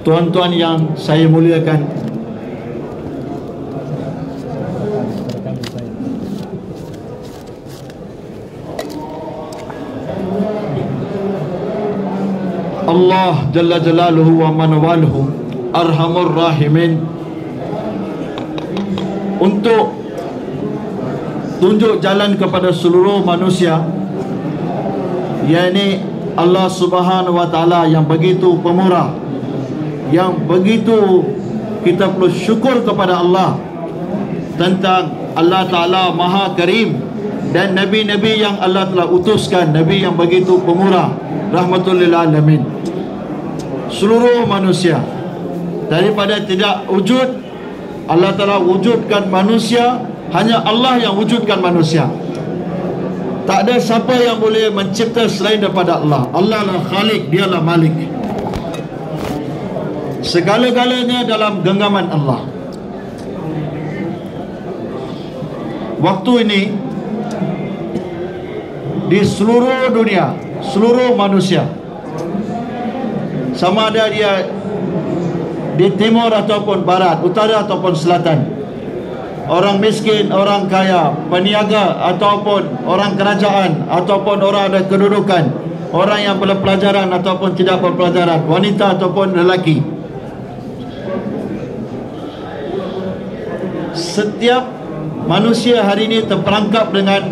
tuan-tuan yang saya muliakan, Allah Jalla Jalaluhu wa man waluhu Arhamur Rahimin untuk tunjuk jalan kepada seluruh manusia, yakni Allah Subhanahu wa Ta'ala yang begitu pemurah, yang begitu kita perlu syukur kepada Allah tentang Allah Ta'ala Maha Karim, dan Nabi-Nabi yang Allah telah utuskan, Nabi yang begitu pemurah, rahmatul lil alamin, seluruh manusia. Daripada tidak wujud, Allah Ta'ala wujudkan manusia. Hanya Allah yang wujudkan manusia. Tak ada siapa yang boleh mencipta selain daripada Allah. Allah lah Khalik, dialah Malik. Segala-galanya dalam genggaman Allah. Waktu ini di seluruh dunia, seluruh manusia, sama ada dia di timur ataupun barat, utara ataupun selatan, orang miskin, orang kaya, peniaga ataupun orang kerajaan, ataupun orang ada kedudukan, orang yang berpelajaran ataupun tidak berpelajaran, wanita ataupun lelaki, setiap manusia hari ini terperangkap dengan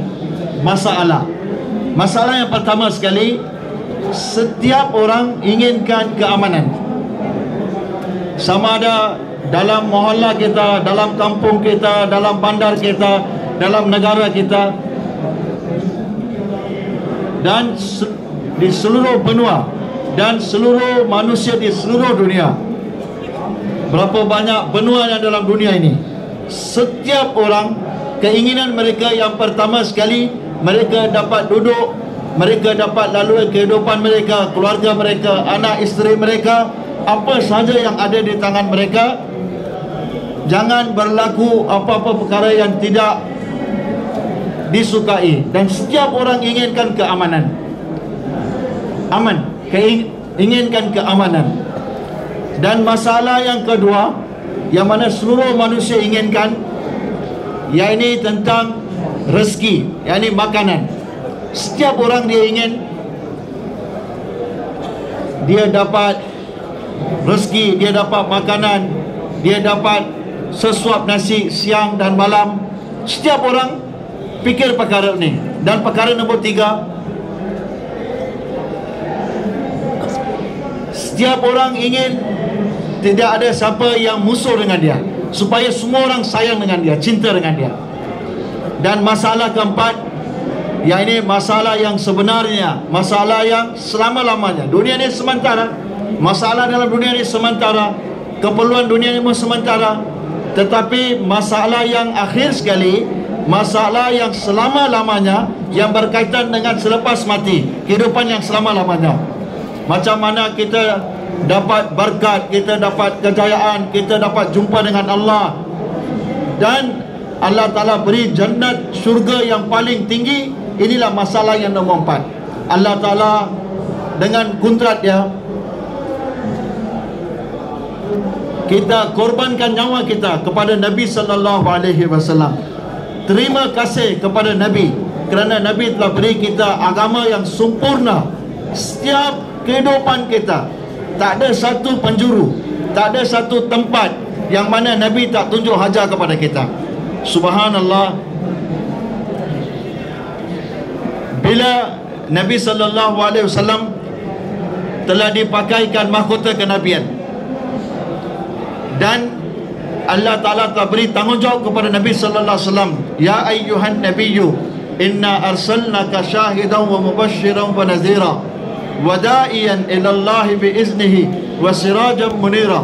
masalah. Masalah yang pertama sekali, setiap orang inginkan keamanan. Sama ada dalam mohalla kita, dalam kampung kita, dalam bandar kita, dalam negara kita, dan di seluruh benua, dan seluruh manusia di seluruh dunia. Berapa banyak benua yang dalam dunia ini, setiap orang keinginan mereka yang pertama sekali, mereka dapat duduk, mereka dapat lalui kehidupan mereka, keluarga mereka, anak isteri mereka, apa sahaja yang ada di tangan mereka. Jangan berlaku apa-apa perkara yang tidak disukai. Dan setiap orang inginkan keamanan, aman, inginkan keamanan. Dan masalah yang kedua, yang mana seluruh manusia inginkan, yakni tentang rezeki, yakni makanan. Setiap orang dia ingin dia dapat rezeki, dia dapat makanan, dia dapat sesuap nasi siang dan malam. Setiap orang fikir perkara ini. Dan perkara nombor 3, setiap orang ingin tidak ada siapa yang musuh dengan dia, supaya semua orang sayang dengan dia, cinta dengan dia. Dan masalah keempat, yang ini masalah yang sebenarnya, masalah yang selama-lamanya. Dunia ini sementara, masalah dalam dunia ini sementara, keperluan dunia ini sementara. Tetapi masalah yang akhir sekali, masalah yang selama-lamanya, yang berkaitan dengan selepas mati, kehidupan yang selama-lamanya. Macam mana kita dapat berkat, kita dapat kejayaan, kita dapat jumpa dengan Allah, dan Allah Ta'ala beri jannat, syurga yang paling tinggi. Inilah masalah yang nombor 4. Allah Ta'ala dengan kudrat dia, kita korbankan nyawa kita kepada Nabi Sallallahu Alaihi Wasallam. Terima kasih kepada Nabi, kerana Nabi telah beri kita agama yang sempurna. Setiap kehidupan kita, tak ada satu penjuru, tak ada satu tempat yang mana Nabi tak tunjuk hajar kepada kita. Subhanallah. Bila Nabi Sallallahu Alaihi Wasallam telah dipakaikan mahkota kenabian, dan Allah Ta'ala telah beri tanggungjawab kepada Nabi Sallallahu Alaihi Wasallam, ya ayyuhan nabiyyu inna arsalnaka syahidan wa mubashiran wa nazira wa da'iyan ilallahi biiznihi wa sirajan munira.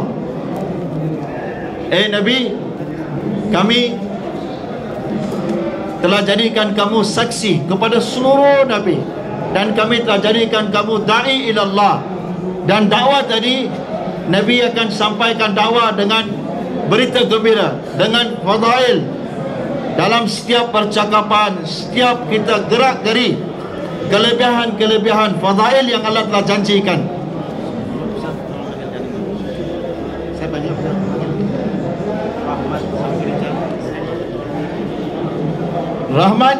Nabi, kami telah jadikan kamu saksi kepada seluruh Nabi, dan kami telah jadikan kamu da'i ilallah. Dan dakwah tadi, Nabi akan sampaikan dakwah dengan berita gembira, dengan fadail. Dalam setiap percakapan, setiap kita gerak geri, kelebihan-kelebihan fadail yang Allah telah janjikan. Rahmat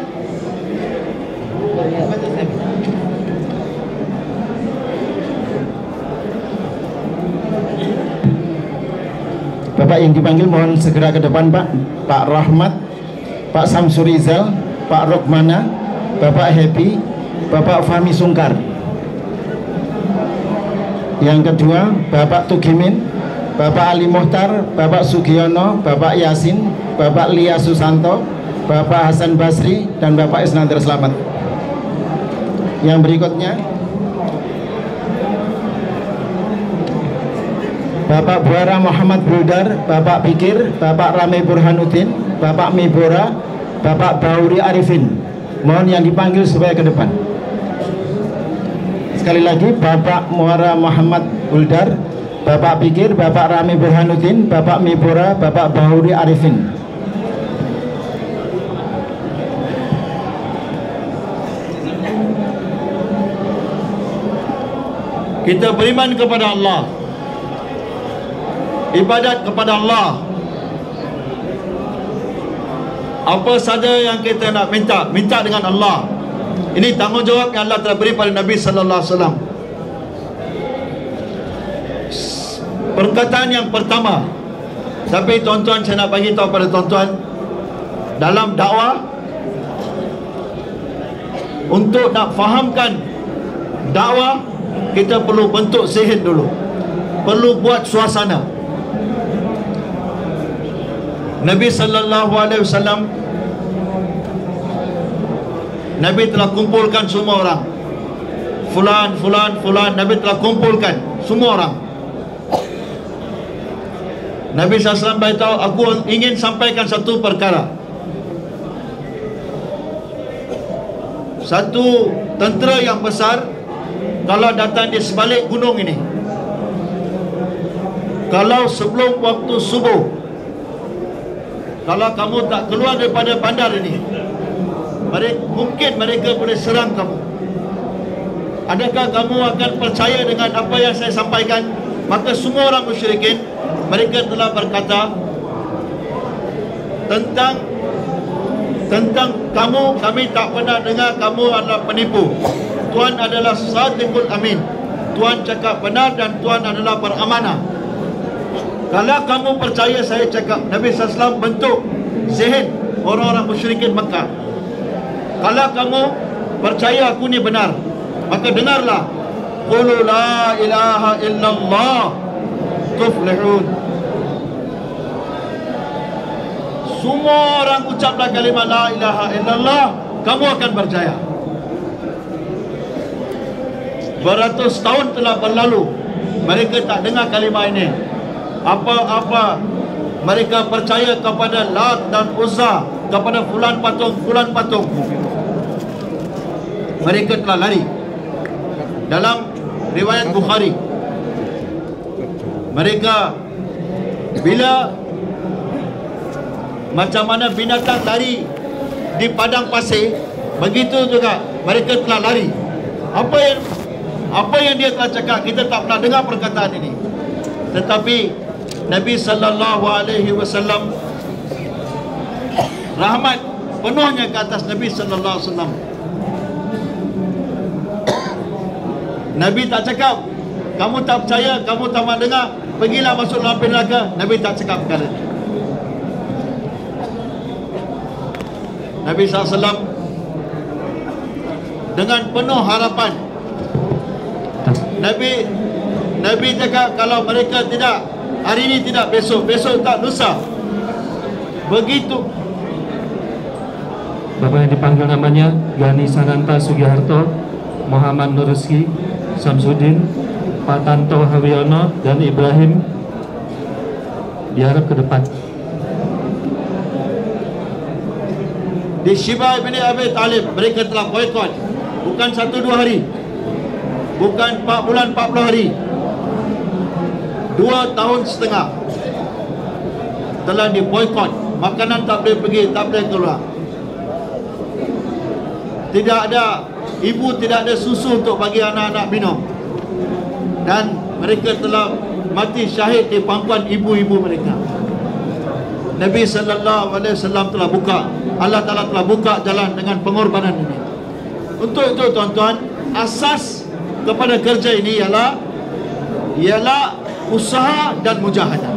Bapak yang dipanggil mohon segera ke depan, Pak. Pak Rahmat, Pak Samsurizal, Pak Rokmana, Bapak Happy, Bapak Fahmi Sungkar. Yang kedua, Bapak Tugimin, Bapak Ali Muhtar, Bapak Sugiono, Bapak Yasin, Bapak Lia Susanto, Bapak Hasan Basri, dan Bapak Isnandar Selamat. Yang berikutnya, Bapak Buara Muhammad Buldar, Bapak Pikir, Bapak Rame Burhanuddin, Bapak Mibora, Bapak Bauri Arifin. Mohon yang dipanggil supaya ke depan. Sekali lagi, Bapak Muara Muhammad Buldar, Bapak Pikir, Bapak Rame Burhanuddin, Bapak Mibora, Bapak Bauri Arifin. kita beriman kepada Allah, ibadat kepada Allah. Apa saja yang kita nak minta, minta dengan Allah. Ini tanggungjawab yang Allah telah beri pada Nabi sallallahu alaihi wasallam. Perkataan yang pertama, tapi tuan-tuan, saya nak bagi tahu pada tuan-tuan, dalam dakwah, untuk nak fahamkan dakwah, kita perlu bentuk zihin dulu, perlu buat suasana. Nabi sallallahu alaihi wasallam, Nabi telah kumpulkan semua orang, fulan, Nabi telah kumpulkan semua orang. Nabi SAW beritahu, aku ingin sampaikan satu perkara. Satu tentera yang besar kalau datang di sebalik gunung ini, kalau sebelum waktu subuh, kalau kamu tak keluar daripada bandar ini, mungkin mereka boleh serang kamu. Adakah kamu akan percaya dengan apa yang saya sampaikan? Maka semua orang musyrikin, mereka telah berkata tentang kamu, kami tak pernah dengar kamu adalah penipu. Tuhan adalah Sadiqul Amin, Tuhan cakap benar dan Tuhan adalah beramanah. Kalau kamu percaya saya cakap, Nabi SAW bentuk zihin orang-orang musyrikin Mekah. Kalau kamu percaya aku ni benar, maka dengarlah, qulu la ilaha illallah tuflihun. Semua orang ucaplah kalimah la ilaha illallah, kamu akan berjaya. Beratus tahun telah berlalu, mereka tak dengar kalimah ini. Apa-apa mereka percaya kepada Lat dan Uzza, kepada fulan patung, mereka telah lari. Dalam riwayat Bukhari, mereka bila macam mana binatang lari di padang pasir, begitu juga mereka telah lari. Apa yang dia telah cakap, kita tak pernah dengar perkataan ini. Tetapi Nabi sallallahu alaihi wasallam, rahmat penuhnya ke atas Nabi sallallahu alaihi wasallam. Nabi tak cakap, kamu tak percaya, kamu tak mahu dengar, pergilah masuk dalam api neraka. Nabi tak cakap perkara itu. Nabi SAW dengan penuh harapan, Nabi cakap, kalau mereka tidak, hari ini tidak, besok tak, lusa. Begitu. Bapak yang dipanggil namanya Gani Sananta Sugiharto, Muhammad Nurski, Samsudin, Pak Tanto Haryono, dan Ibrahim diharap ke depan. Di Shibah bin Abi Talib, mereka telah boikot. Bukan 1-2 hari, bukan 4 bulan 40 hari, 2 tahun setengah telah diboikot. Makanan tak boleh pergi, tak boleh keluar. Tidak ada ibu, tidak ada susu untuk bagi anak-anak minum. Dan mereka telah mati syahid di pangkuan ibu-ibu mereka. Nabi sallallahu alaihi wasallam telah buka, Allah Taala telah buka jalan dengan pengorbanan ini. Untuk itu tuan-tuan, asas kepada kerja ini ialah usaha dan mujahadah.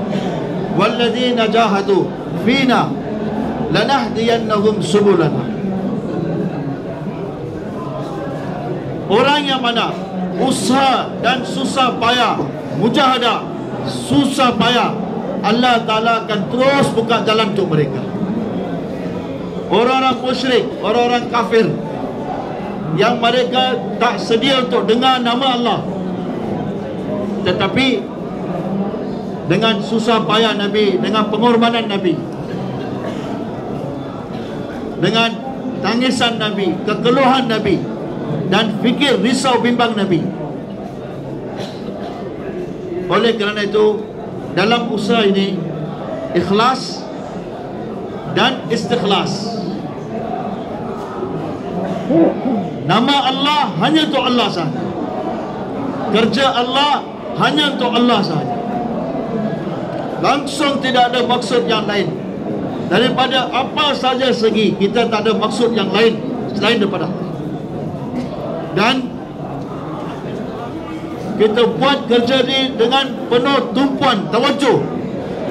Walladzina jahadu fina lanahdiyannahum subulana. Orang yang mana usaha dan susah payah, mujahadah, susah payah, Allah Ta'ala akan terus buka jalan untuk mereka. Orang-orang musyrik, orang-orang kafir yang mereka tak sedia untuk dengar nama Allah, tetapi dengan susah payah Nabi, dengan pengorbanan Nabi, dengan tangisan Nabi, kekeluhan Nabi, dan fikir risau bimbang Nabi. Oleh kerana itu, dalam usaha ini ikhlas dan istikhlas. Nama Allah hanya untuk Allah sahaja, kerja Allah hanya untuk Allah sahaja, langsung tidak ada maksud yang lain. Daripada apa saja segi, kita tak ada maksud yang lain selain daripada Allah. Dan kita buat kerja ni dengan penuh tumpuan tawajuh.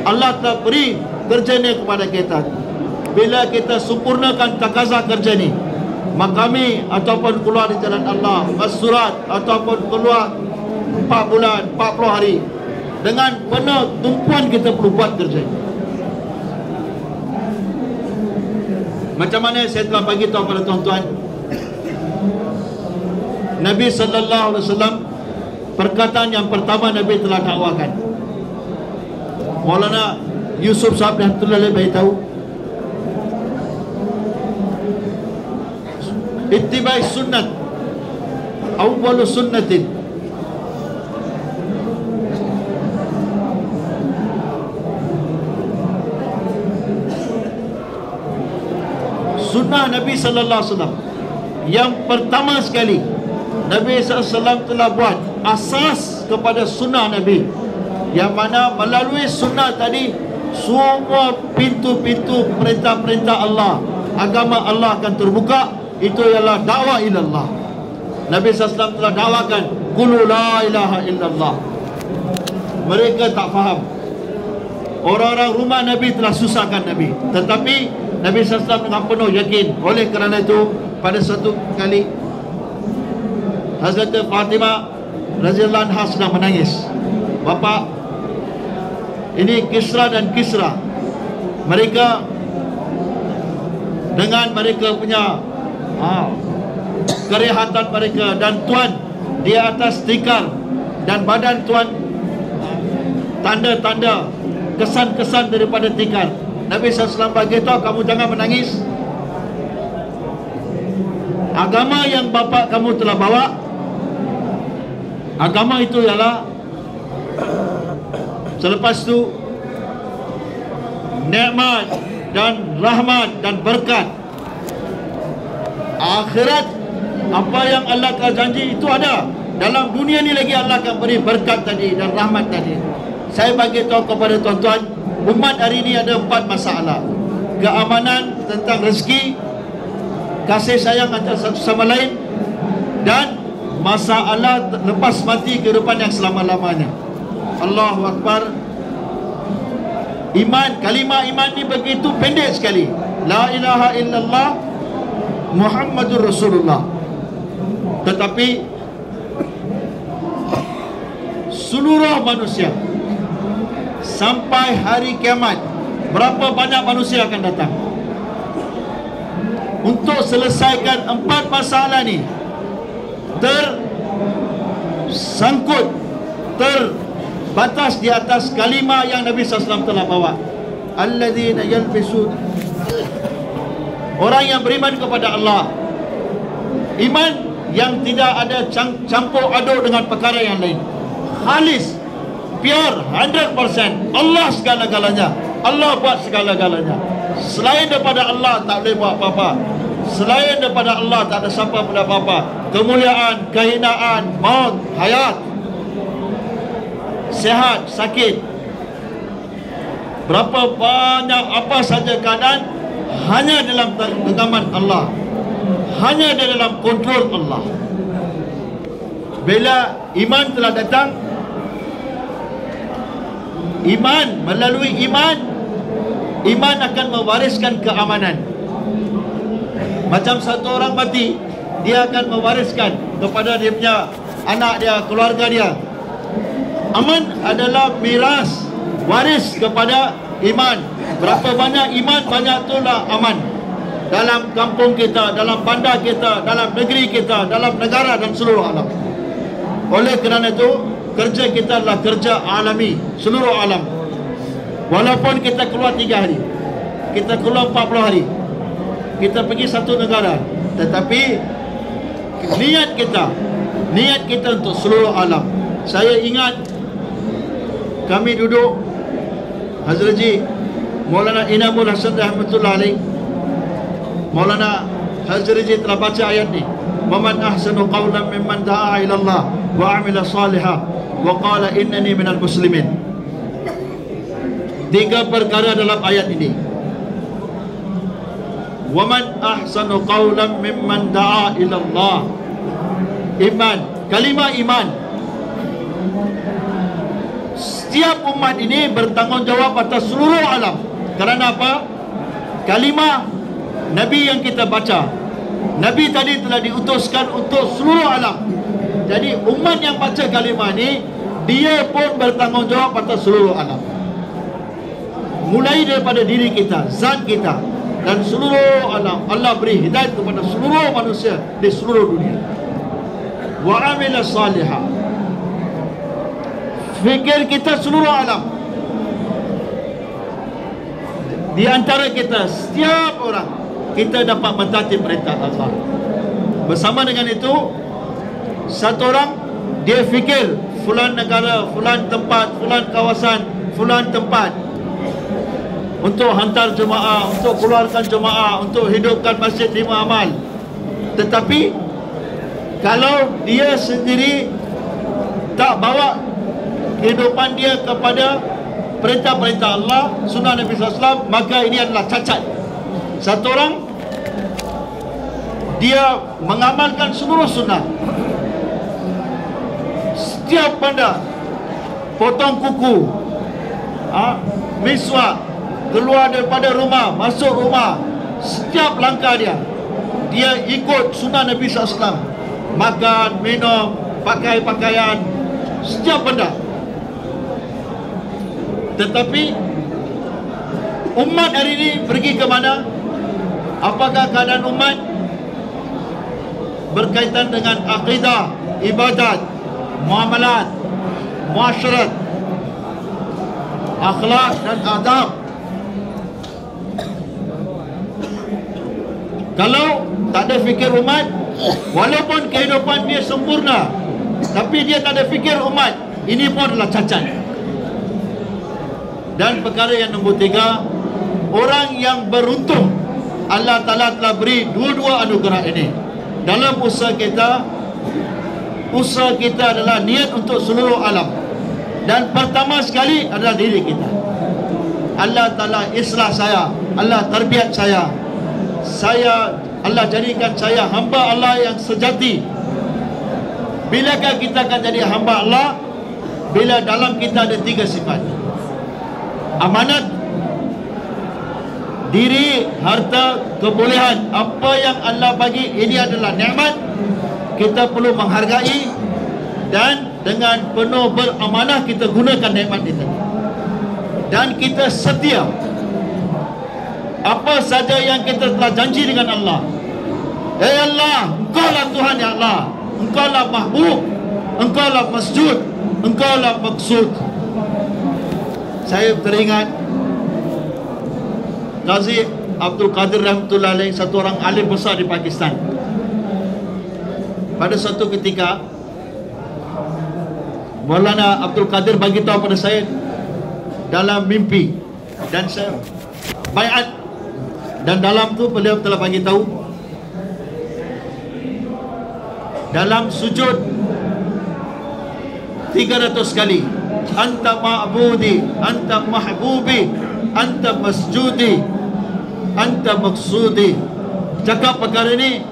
Allah telah beri kerja ni kepada kita. Bila kita sempurnakan takaza kerja ni, makami ataupun keluar di jalan Allah, bersurat ataupun keluar 4 bulan, 40 hari, dengan penuh tumpuan kita perlu buat kerja ni. Macam mana saya telah bagi tahu pada tuan-tuan, Nabi sallallahu alaihi wasallam, perkataan yang pertama Nabi telah dakwakan. Maulana Yusuf Sahab rahmatullahi alaihi beritahu, ittibai sunnat awwalu sunnatin. Sunnah Nabi sallallahu alaihi wasallam yang pertama sekali Nabi SAW telah buat asas kepada sunnah Nabi, yang mana melalui sunnah tadi semua pintu-pintu perintah-perintah Allah, agama Allah akan terbuka. Itu ialah dakwah ilallah. Nabi SAW telah dakwakan qulu la ilaha illallah. Mereka tak faham. Orang-orang rumah Nabi telah susahkan Nabi, tetapi Nabi SAW dengan penuh yakin. Oleh kerana itu, pada satu kali Hazrat Fatimah radhiyallahu anha sedang menangis. Bapa, ini Kisra dan Kisra, mereka dengan mereka punya kerehatan mereka, dan tuan di atas tikar, dan badan tuan tanda-tanda, kesan-kesan daripada tikar. Nabi SAW beritahu, kamu jangan menangis. Agama yang bapa kamu telah bawa, agama itu ialah, selepas itu nikmat dan rahmat dan berkat akhirat. Apa yang Allah telah janji itu ada. Dalam dunia ni lagi Allah akan beri berkat tadi dan rahmat tadi. Saya bagi tahu kepada tuan-tuan, umat hari ini ada 4 masalah. Keamanan tentang rezeki, kasih sayang antara satu sama lain, dan masalah lepas mati kehidupan yang selama-lamanya. Allahu Akbar. Iman, kalimah iman ni begitu pendek sekali. La ilaha illallah Muhammadur Rasulullah. Tetapi seluruh manusia sampai hari kiamat, berapa banyak manusia akan datang untuk selesaikan 4 masalah ni, tersangkut, terbatas di atas kalimah yang Nabi SAW telah bawa. Alladzina yalbisun, orang yang beriman kepada Allah, iman yang tidak ada campur aduk dengan perkara yang lain, khalis, pure, 100%. Allah segala-galanya, Allah buat segala-galanya. Selain daripada Allah tak boleh buat apa-apa. Selain daripada Allah tak ada siapa pun apa-apa. Kemuliaan, kehinaan, maut, hayat, sehat, sakit, berapa banyak apa saja keadaan, hanya dalam genggaman Allah, hanya dalam kontrol Allah. Bila iman telah datang, iman, melalui iman akan mewariskan keamanan. Macam satu orang mati, dia akan mewariskan kepada dia punya anak dia, keluarga dia. Aman adalah miras, waris kepada iman. Berapa banyak iman, banyak itulah aman. Dalam kampung kita, dalam bandar kita, dalam negeri kita, dalam negara dan seluruh alam. Oleh kerana itu, kerja kita adalah kerja alami, seluruh alam. Walaupun kita keluar 3 hari, kita keluar 40 hari, kita pergi satu negara, tetapi niat kita untuk seluruh alam. Saya ingat kami duduk, Hazrat Haji Maulana Inamul Hasan rahmatullah alaih, Maulana Hazrat Haji telah baca ayat ni, "Waman ahsanu qawlan mimman da'a ila Allah wa amila salihah wa qala innani minal muslimin." 3 perkara dalam ayat ini. Waman ahsanu qawlan mimman da'a ila Allah. Iman, kalimah iman. Setiap umat ini bertanggungjawab atas seluruh alam. Kerana apa? Kalimah Nabi yang kita baca, Nabi tadi telah diutuskan untuk seluruh alam. Jadi umat yang baca kalimah ni, dia pun bertanggungjawab atas seluruh alam. Mulai daripada diri kita, zat kita, dan seluruh alam. Allah beri hidayah kepada seluruh manusia di seluruh dunia. Wa amila salihah. Fikir kita seluruh alam. Di antara kita, setiap orang, kita dapat mentaati perintah Allah. Bersama dengan itu, satu orang dia fikir fulan negara, fulan tempat, fulan kawasan, fulan tempat, untuk hantar jemaah, untuk keluarkan jemaah, untuk hidupkan masjid 5 amal. Tetapi kalau dia sendiri tak bawa kehidupan dia kepada perintah-perintah Allah, sunnah Nabi SAW, maka ini adalah cacat. Satu orang dia mengamalkan seluruh sunnah, setiap benda, potong kuku, miswak, keluar daripada rumah, masuk rumah, setiap langkah dia ikut sunnah Nabi SAW. Makan, minum, pakai pakaian, setiap benda. Tetapi umat hari ini pergi ke mana? Apakah keadaan umat? Berkaitan dengan akidah, ibadat, muamalat, muasyarat, akhlak dan adab. Kalau tak ada fikir umat, walaupun kehidupan dia sempurna, tapi dia tak ada fikir umat, ini pun adalah cacat. Dan perkara yang nombor 3, orang yang beruntung, Allah Ta'ala telah beri dua-dua anugerah ini. Dalam usaha kita adalah niat untuk seluruh alam. Dan pertama sekali adalah diri kita. Allah Ta'ala islah saya, Allah terbiat saya, Allah jadikan saya hamba Allah yang sejati. Bilakah kita akan jadi hamba Allah? Bila dalam kita ada 3 sifat: amanat, diri, harta, kebolehan. Apa yang Allah bagi ini adalah nikmat, kita perlu menghargai, dan dengan penuh beramanah kita gunakan nikmat itu. Dan kita setia. Apa saja yang kita telah janji dengan Allah, ya Allah, Engkau lah Tuhan, ya Allah, Engkau lah mahbub, Engkau lah masjud, Engkau lah maksud. Saya teringat Qazi Abdul Qadir rahmatullah alaih, satu orang alim besar di Pakistan. Pada suatu ketika Maulana Abdul Qadir bagi tahu pada saya dalam mimpi, dan saya baiat, dan dalam tu beliau telah bagi tahu dalam sujud 300 kali, anta ma'budi, anta mahbubi, anta masjudi, anta maksudi. Cakap perkara ini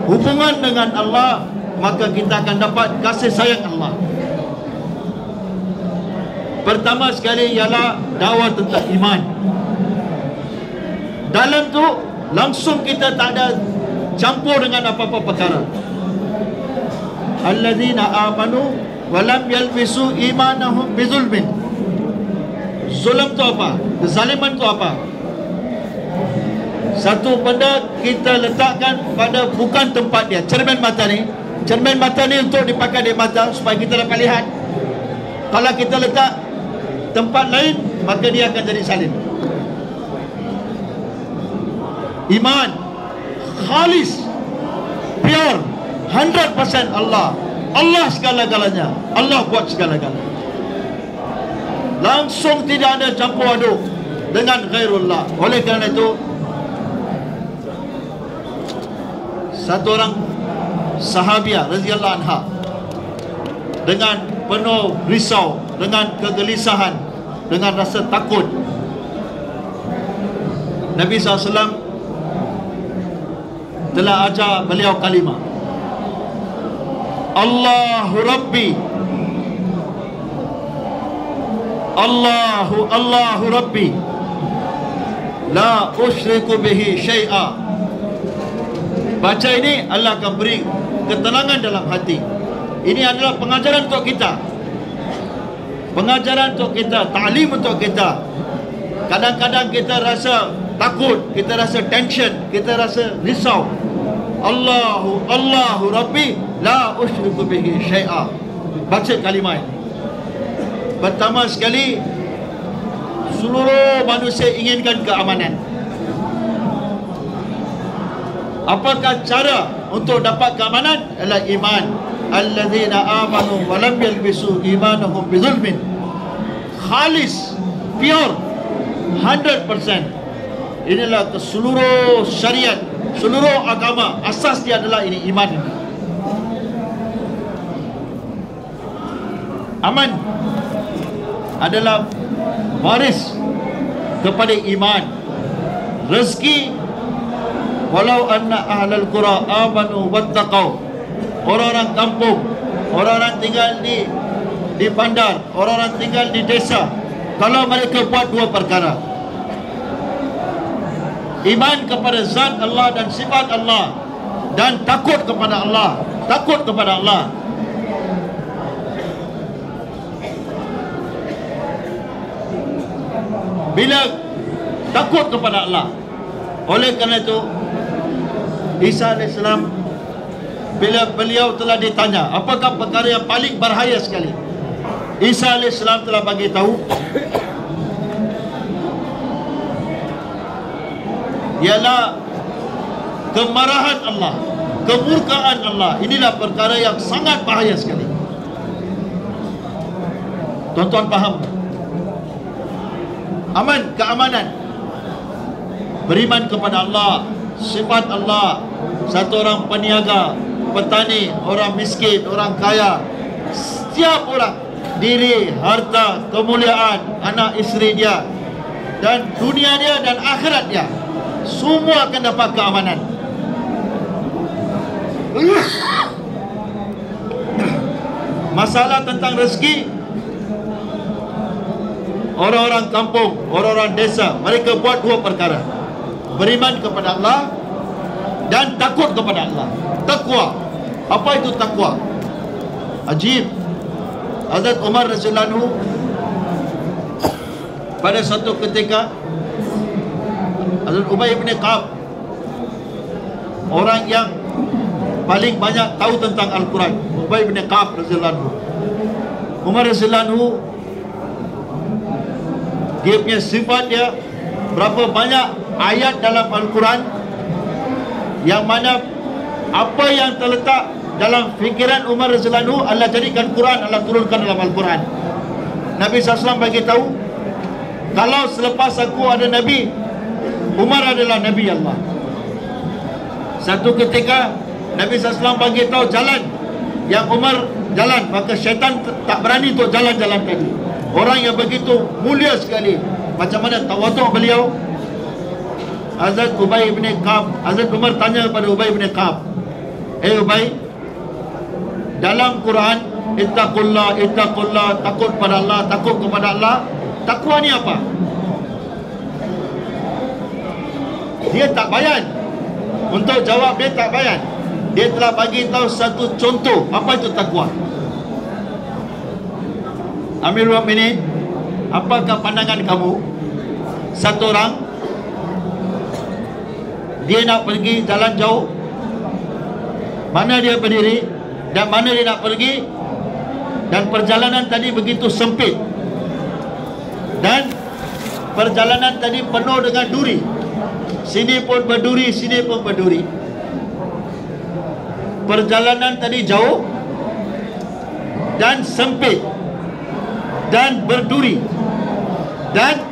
hubungan dengan Allah, maka kita akan dapat kasih sayang Allah. Pertama sekali ialah dakwah tentang iman. Dalam tu langsung kita tak ada campur dengan apa-apa perkara. Alladzina amanu wa lam yalbisu imanahum bizulmin. Zulm tu apa? Kezaliman tu apa? Satu benda kita letakkan pada bukan tempat dia. Cermin mata ni, cermin mata ni untuk dipakai di mata supaya kita dapat lihat. Kalau kita letak tempat lain, maka dia akan jadi salin. Iman khalis, pure, 100% Allah. Allah segala-galanya. Allah buat segala-galanya. Langsung tidak ada campur aduk dengan ghairullah. Oleh kerana itu, satu orang sahabiah radhiyallahu anha dengan penuh risau, dengan kegelisahan, dengan rasa takut, Nabi SAW telah ajar beliau kalimah, Allahu Rabbi, Allahu Rabbi, la usyriku bihi syai'a. Baca ini, Allah akan beri ketenangan dalam hati. Ini adalah pengajaran untuk kita, pengajaran untuk kita, ta'lim untuk kita. Kadang-kadang kita rasa takut, kita rasa tension, kita rasa risau. Allahu Rabbi, la usyriku bihi syai'a. Baca kalimah ini. Pertama sekali, seluruh manusia inginkan keamanan. Apakah cara untuk dapat keamanan? Adalah iman. Alladzina amanu wa lam yalbisu imanahum bizulmin. Khalis, pure, 100%. Inilah seluruh syariat, seluruh agama, asas dia adalah ini, iman ini. Aman adalah waris kepada iman. Rezeki, walau anna ahlal qura amanu wattaqau. Orang-orang kampung, orang-orang tinggal di bandar, orang-orang tinggal di desa, kalau mereka buat dua perkara, iman kepada zat Allah dan sifat Allah, dan takut kepada Allah, takut kepada Allah, bila takut kepada Allah. Oleh kerana itu, Isa AS, bila beliau telah ditanya apakah perkara yang paling berbahaya sekali, Isa AS telah bagi tahu, ialah kemarahan Allah, kemurkaan Allah. Inilah perkara yang sangat bahaya sekali. Tuan-tuan faham? Aman, keamanan, beriman kepada Allah, sifat Allah. Satu orang peniaga, petani, orang miskin, orang kaya, setiap orang, diri, harta, kemuliaan, anak isteri dia, dan dunia dia dan akhirat dia, semua akan dapat keamanan. Masalah tentang rezeki, orang-orang kampung, orang-orang desa, mereka buat dua perkara: beriman kepada Allah dan takut kepada Allah. Takwa. Apa itu takwa? Ajib. Hazrat Umar radhiyallahu anhu pada satu ketika, Hazrat Ubay bin Ka'ab, orang yang paling banyak tahu tentang Al-Quran, Ubay bin Ka'ab radhiyallahu anhu, Umar radhiyallahu anhu, dia punya sifat dia, berapa banyak ayat dalam Al-Quran yang mana apa yang terletak dalam fikiran Umar radhiyallahu anhu, Allah jadikan Quran, Allah turunkan dalam Al-Quran. Nabi SAW bagi tahu, kalau selepas aku ada Nabi, Umar adalah Nabi Allah. Satu ketika Nabi SAW bagi tahu jalan yang Umar jalan, maka syaitan tak berani untuk jalan-jalan tadi. Orang yang begitu mulia sekali, macam mana tawaduk beliau. Hazrat Ubay bin Ka'ab, Hazrat Umar tanya kepada Ubay bin Ka'ab, Ubay, dalam Quran ittaqullah, ittaqullah, takut pada Allah, takut kepada Allah, takwa ni apa? Dia tak bayan. Untuk jawab dia tak bayan. Dia telah bagi tahu satu contoh apa itu takwa. Amirul Mukminin, apakah pandangan kamu? Satu orang dia nak pergi jalan jauh, mana dia berdiri dan mana dia nak pergi, dan perjalanan tadi begitu sempit, dan perjalanan tadi penuh dengan duri. Sini pun berduri, sini pun berduri. Perjalanan tadi jauh dan sempit dan berduri, dan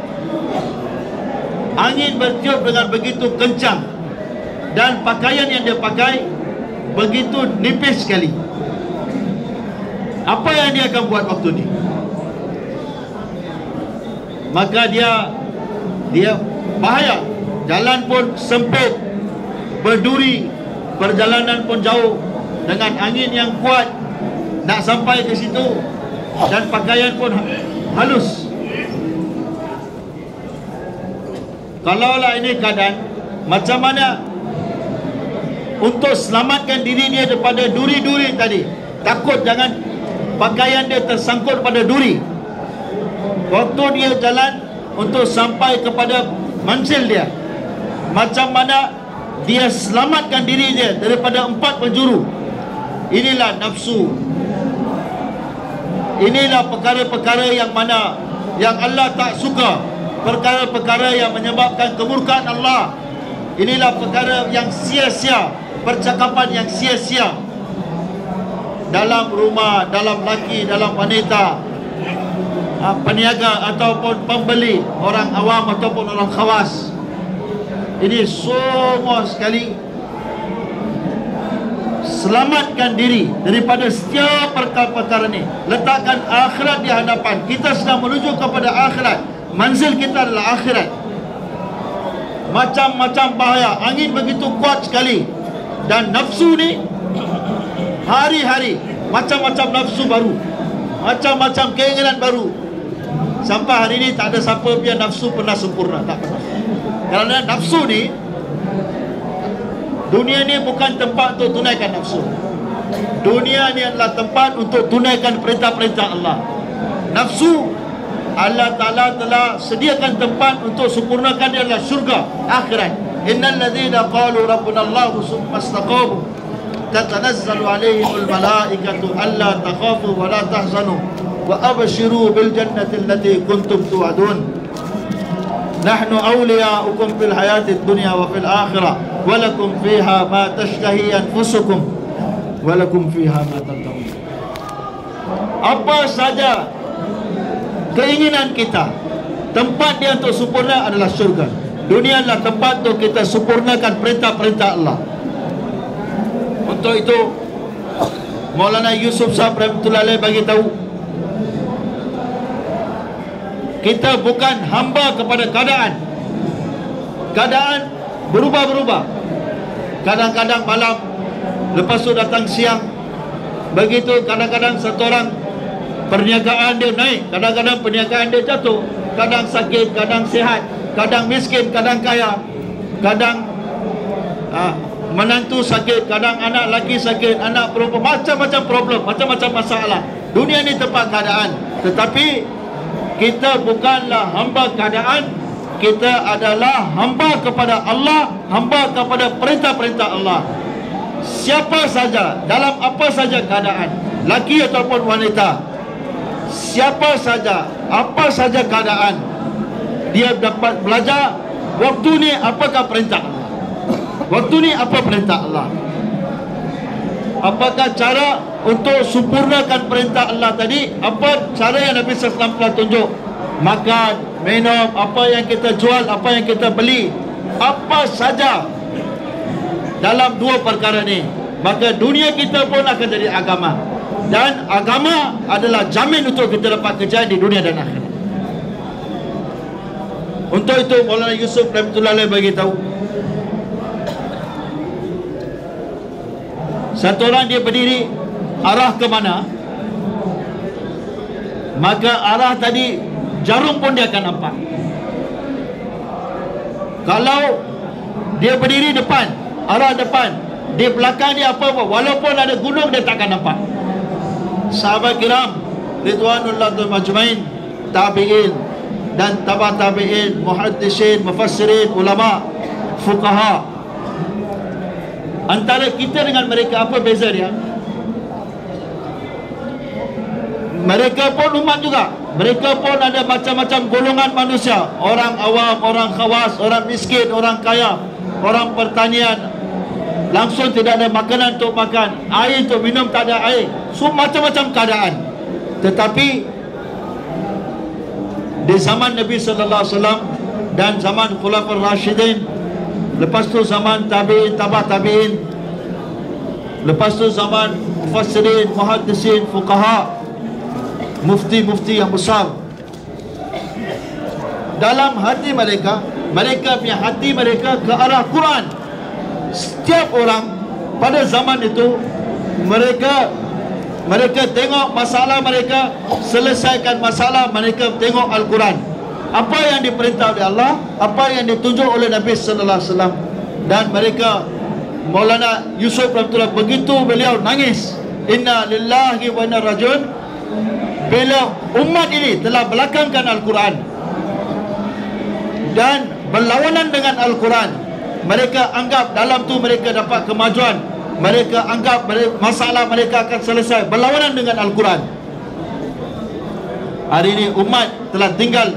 angin bertiup dengan begitu kencang, dan pakaian yang dia pakai begitu nipis sekali. Apa yang dia akan buat waktu ni? Maka dia bahaya. Jalan pun sempit, berduri, perjalanan pun jauh, dengan angin yang kuat nak sampai ke situ, dan pakaian pun halus. Kalaulah ini keadaan, macam mana untuk selamatkan diri dia daripada duri-duri tadi? Takut jangan pakaian dia tersangkut pada duri. Waktu dia jalan untuk sampai kepada manzil dia, macam mana dia selamatkan diri dia daripada 4 penjuru. Inilah nafsu. Inilah perkara-perkara yang mana yang Allah tak suka, perkara-perkara yang menyebabkan kemurkaan Allah. Inilah perkara yang sia-sia, percakapan yang sia-sia dalam rumah, dalam laki, dalam wanita, peniaga ataupun pembeli, orang awam ataupun orang khawas. Ini semua sekali selamatkan diri daripada setiap perkara-perkara ni. Letakkan akhirat di hadapan. Kita sedang menuju kepada akhirat. Manzil kita adalah akhirat. Macam-macam bahaya, angin begitu kuat sekali, dan nafsu ni hari-hari macam-macam nafsu baru, macam-macam keinginan baru. Sampai hari ini tak ada siapa biar nafsu pernah sempurna, tak pernah. Kerana nafsu ni, dunia ni bukan tempat untuk tunaikan nafsu. Dunia ni adalah tempat untuk tunaikan perintah-perintah Allah. Nafsu, Allah Ta'ala telah sediakan tempat untuk sempurnakan dia adalah syurga, akhirat. Innal ladzina qalu rabbuna Allahu summa istaqamu tatanazzalu alaihimul malaikatu alla takhafu wa la tahzanu wa abshiru bil jannati allati kuntum tu'adun. Nahnu awliya'ukum fil hayatid dunya wa fil akhirah wa lakum fiha ma tashtahi anfusukum wa lakum fiha ma tad'un. Apa saja keinginan kita, tempat dia untuk sempurna adalah syurga. Dunia adalah tempat untuk kita sempurnakan perintah-perintah Allah. Untuk itu Maulana Yusuf Sahab rahmatullahi alaih bagi tahu, kita bukan hamba kepada keadaan. Keadaan berubah-berubah. Kadang-kadang malam, lepas tu datang siang. Begitu kadang-kadang satu orang perniagaan dia naik, kadang-kadang perniagaan dia jatuh. Kadang sakit, kadang sihat, kadang miskin, kadang kaya. Kadang menantu sakit, kadang anak lelaki sakit, anak perempuan, macam-macam problem, macam-macam masalah. Dunia ni tempat keadaan. Tetapi kita bukanlah hamba keadaan. Kita adalah hamba kepada Allah, hamba kepada perintah-perintah Allah. Siapa saja, dalam apa saja keadaan, laki ataupun wanita, siapa saja, apa saja keadaan, dia dapat belajar waktu ni apakah perintah Allah, waktu ni apa perintah Allah. Apakah cara untuk sempurnakan perintah Allah tadi? Apa cara yang Nabi SAW telah tunjuk? Makan, minum, apa yang kita jual, apa yang kita beli, apa saja dalam dua perkara ni, maka dunia kita pun akan jadi agama. Dan agama adalah jamin untuk kita dapat kejayaan di dunia dan akhirat. Untuk itu Maulana Yusuf rahmatullah alaih bagi tahu, satu orang dia berdiri arah ke mana, maka arah tadi jarum pun dia akan nampak. Kalau dia berdiri depan, arah depan, di belakang dia apa-apa, walaupun ada gunung dia takkan nampak. Sahabat kiram ridwanullah majmain, tabi'in dan tabi'in tabi'in, muhaddisin, mufassirin, ulama, fuqaha, antara kita dengan mereka apa beza dia? Mereka pun umat juga. Mereka pun ada macam-macam golongan manusia. Orang awam, orang khawas, orang miskin, orang kaya, orang pertanian. Langsung tidak ada makanan untuk makan, air untuk minum tak ada air. So macam-macam keadaan. Tetapi di zaman Nabi sallallahu alaihi wasallam dan zaman Khulafaur Rasyidin, lepas tu zaman tabi'in, tabi'in, lepas tu zaman mufassirin, muhaddisin, fuqaha, mufti-mufti yang besar. Dalam hati mereka, mereka punya hati mereka ke arah Quran. Setiap orang pada zaman itu, mereka tengok masalah mereka, selesaikan masalah mereka tengok Al-Quran. Apa yang diperintah oleh Allah, apa yang ditunjuk oleh Nabi sallallahu alaihi wasallam. Dan mereka, Maulana Yusuf rahmatullah, begitu beliau nangis, inna lillahi wa inna rajiun, bila umat ini telah belakangkan Al-Quran dan berlawanan dengan Al-Quran. Mereka anggap dalam tu mereka dapat kemajuan, mereka anggap masalah mereka akan selesai, berlawanan dengan Al-Quran. Hari ini umat telah tinggal.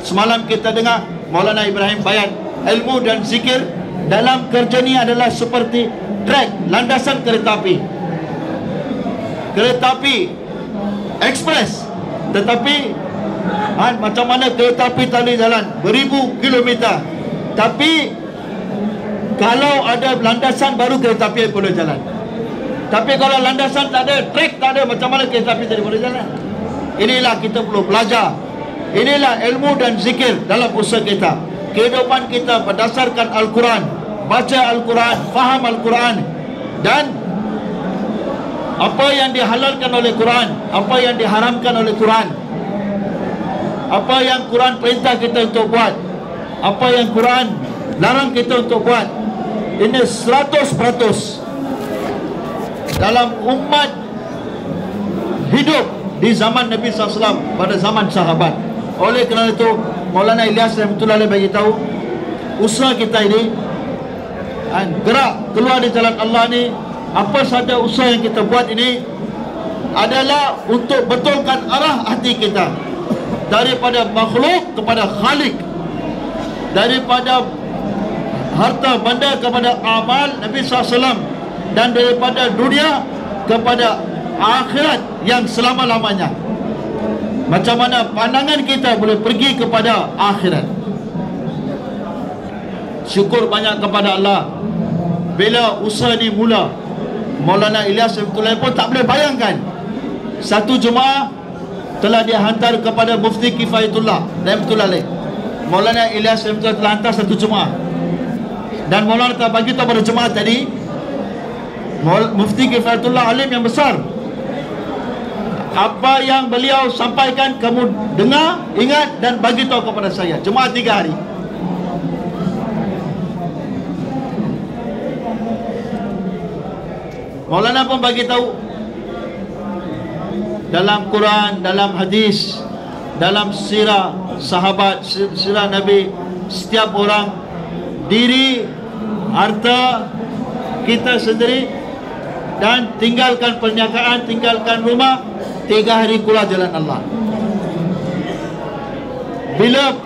Semalam kita dengar Maulana Ibrahim bayan, ilmu dan zikir dalam kerja ni adalah seperti track, landasan kereta api. Kereta api ekspres, tetapi macam mana kereta api tali jalan beribu kilometer, tapi kalau ada landasan baru kereta api boleh jalan. Tapi kalau landasan tak ada, trek tak ada, macam mana kereta api tadi boleh jalan? Inilah kita perlu belajar. Inilah ilmu dan zikir dalam usaha kita. Kehidupan kita berdasarkan Al-Quran, baca Al-Quran, faham Al-Quran, dan apa yang dihalalkan oleh Quran, apa yang diharamkan oleh Quran, apa yang Quran perintah kita untuk buat, apa yang Quran larang kita untuk buat. Ini 100% dalam umat hidup di zaman Nabi SAW, pada zaman sahabat. Oleh kerana itu Maulana Ilyas rahmatullah alaih bagi tahu, usaha kita ini gerak keluar di jalan Allah ni, apa saja usaha yang kita buat ini adalah untuk betulkan arah hati kita daripada makhluk kepada Khalik, daripada harta benda kepada amal Nabi SAW, dan daripada dunia kepada akhirat yang selama-lamanya. Macam mana pandangan kita boleh pergi kepada akhirat. Syukur banyak kepada Allah, bila usaha ni mula, Maulana Ilyas rahmatullah pun tak boleh bayangkan satu jemaah telah dihantar kepada Mufti Kifayatullah rahmatullah alaih. Maulana Ilyas rahmatullah telah hantar satu jemaah, dan Maulana telah bagi tahu pada jemaah tadi, Mufti Kifayatullah alim yang besar, apa yang beliau sampaikan kamu dengar, ingat dan bagi tahu kepada saya. Jemaah 3 hari. Maulana pun bagi tahu dalam Quran, dalam hadis, dalam sirah sahabat, sirah Nabi, setiap orang, diri, harta kita sendiri, dan tinggalkan perniagaan, tinggalkan rumah, 3 hari keluar jalan Allah. Bila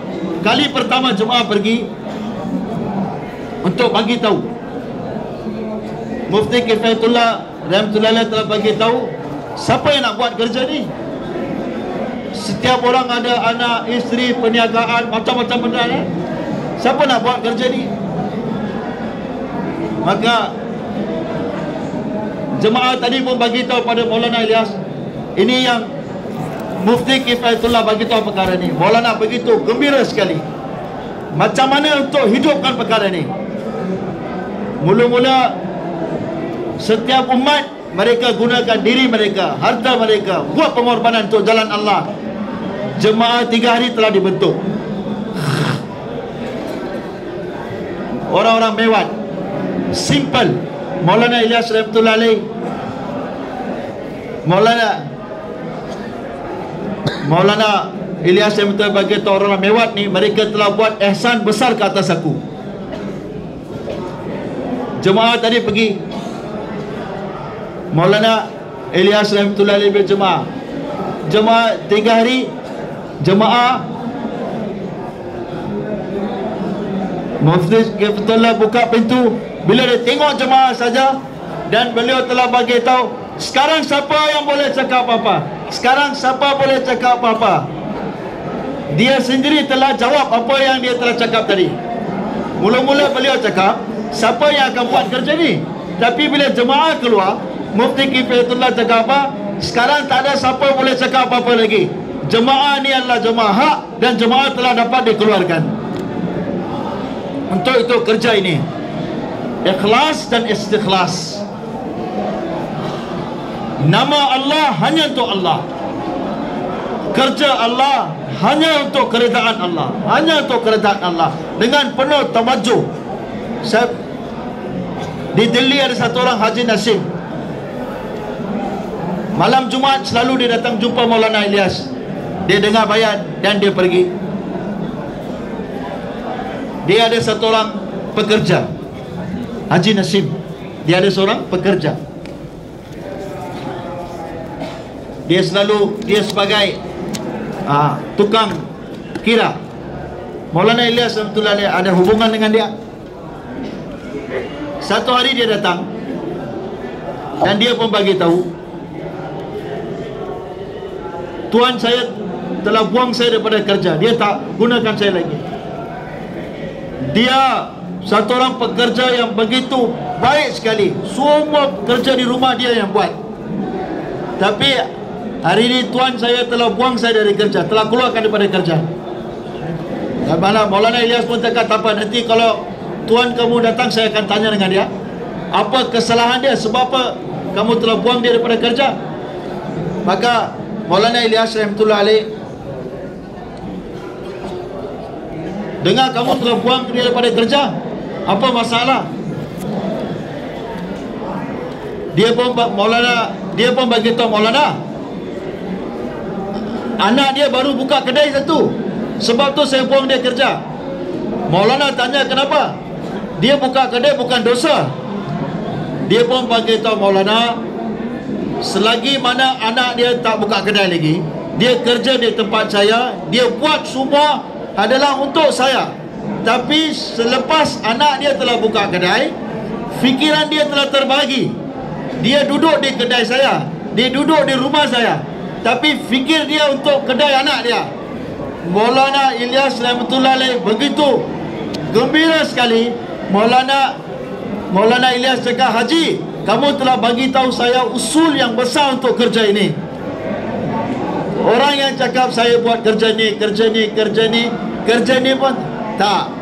kali pertama jemaah pergi untuk bagi tahu, Mufti Kifayatullah rahmatullah alaih telah bagi tahu, siapa yang nak buat kerja ni? Setiap orang ada anak, isteri, perniagaan, macam-macam benda ni. Siapa nak buat kerja ni? Maka jemaah tadi pun bagi tahu pada Maulana Ilyas, ini yang Mufti Kifayatullah bagi tahu perkara ni. Maulana begitu gembira sekali. macam mana untuk hidupkan perkara ini. Mula-mula setiap umat mereka gunakan diri mereka, harta mereka, buat pengorbanan untuk jalan Allah. Jemaah 3 hari telah dibentuk. Orang-orang Mewat, simple. Maulana Ilyas rahmatullah alaih, Maulana Ilyas rahmatullah bagi tahu orang Mewat ni, mereka telah buat ihsan besar ke atas aku. Jemaah tadi pergi, Maulana Ilyas rahmatullah alaih berjemaah. Jemaah 3 hari, jemaah Mufti Kifullah buka pintu. Bila dia tengok jemaah saja, dan beliau telah bagi tahu, sekarang siapa yang boleh cakap apa-apa? Sekarang siapa boleh cakap apa-apa? Dia sendiri telah jawab apa yang dia telah cakap tadi. Mula-mula beliau cakap, siapa yang akan buat kerja ni? Tapi bila jemaah keluar, Mufti Kifullah cakap apa? Sekarang tak ada siapa boleh cakap apa-apa lagi. Jemaah ni adalah jemaah hak, dan jemaah telah dapat dikeluarkan. Untuk itu kerja ini ikhlas dan istikhlas. Nama Allah hanya untuk Allah, kerja Allah hanya untuk keredaan Allah, hanya untuk keredaan Allah, dengan penuh tawajuh. Saya di Delhi ada satu orang Haji Nasim. Malam Jumaat selalu dia datang jumpa Maulana Ilyas. Dia dengar bayan dan dia pergi. Dia ada satu orang pekerja, Haji Nasim. Dia ada seorang pekerja. Dia sebagai tukang kira. Maulana Ilyas rahmatullah alaih ada hubungan dengan dia. Satu hari dia datang, dan dia pun bagi tahu, tuan saya telah buang saya daripada kerja. Dia tak gunakan saya lagi. Dia satu orang pekerja yang begitu baik sekali. Semua kerja di rumah dia yang buat. Tapi hari ini tuan saya telah buang saya dari kerja, telah keluarkan daripada kerja. Dan Maulana Ilyas pun cakap, tak apa, nanti kalau tuan kamu datang, saya akan tanya dengan dia, apa kesalahan dia, sebab apa kamu telah buang dia daripada kerja. Maka Maulana Ilyas rahmatullah alaih, dengar kamu telah buang dia daripada kerja, apa masalah? Dia pun bagi tahu Maulana, anak dia baru buka kedai satu, sebab tu saya buang dia kerja. Maulana tanya kenapa? Dia buka kedai bukan dosa. Dia pun bagi tahu Maulana, selagi mana anak dia tak buka kedai lagi, dia kerja di tempat saya, dia buat semua adalah untuk saya. Tapi selepas anak dia telah buka kedai, fikiran dia telah terbagi. Dia duduk di kedai saya, dia duduk di rumah saya, tapi fikir dia untuk kedai anak dia. Maulana Ilyas rahmatullah alaih begitu gembira sekali. Maulana Ilyas cakap, Haji, kamu telah bagi tahu saya usul yang besar untuk kerja ini. Orang yang cakap saya buat kerja ni pun tak.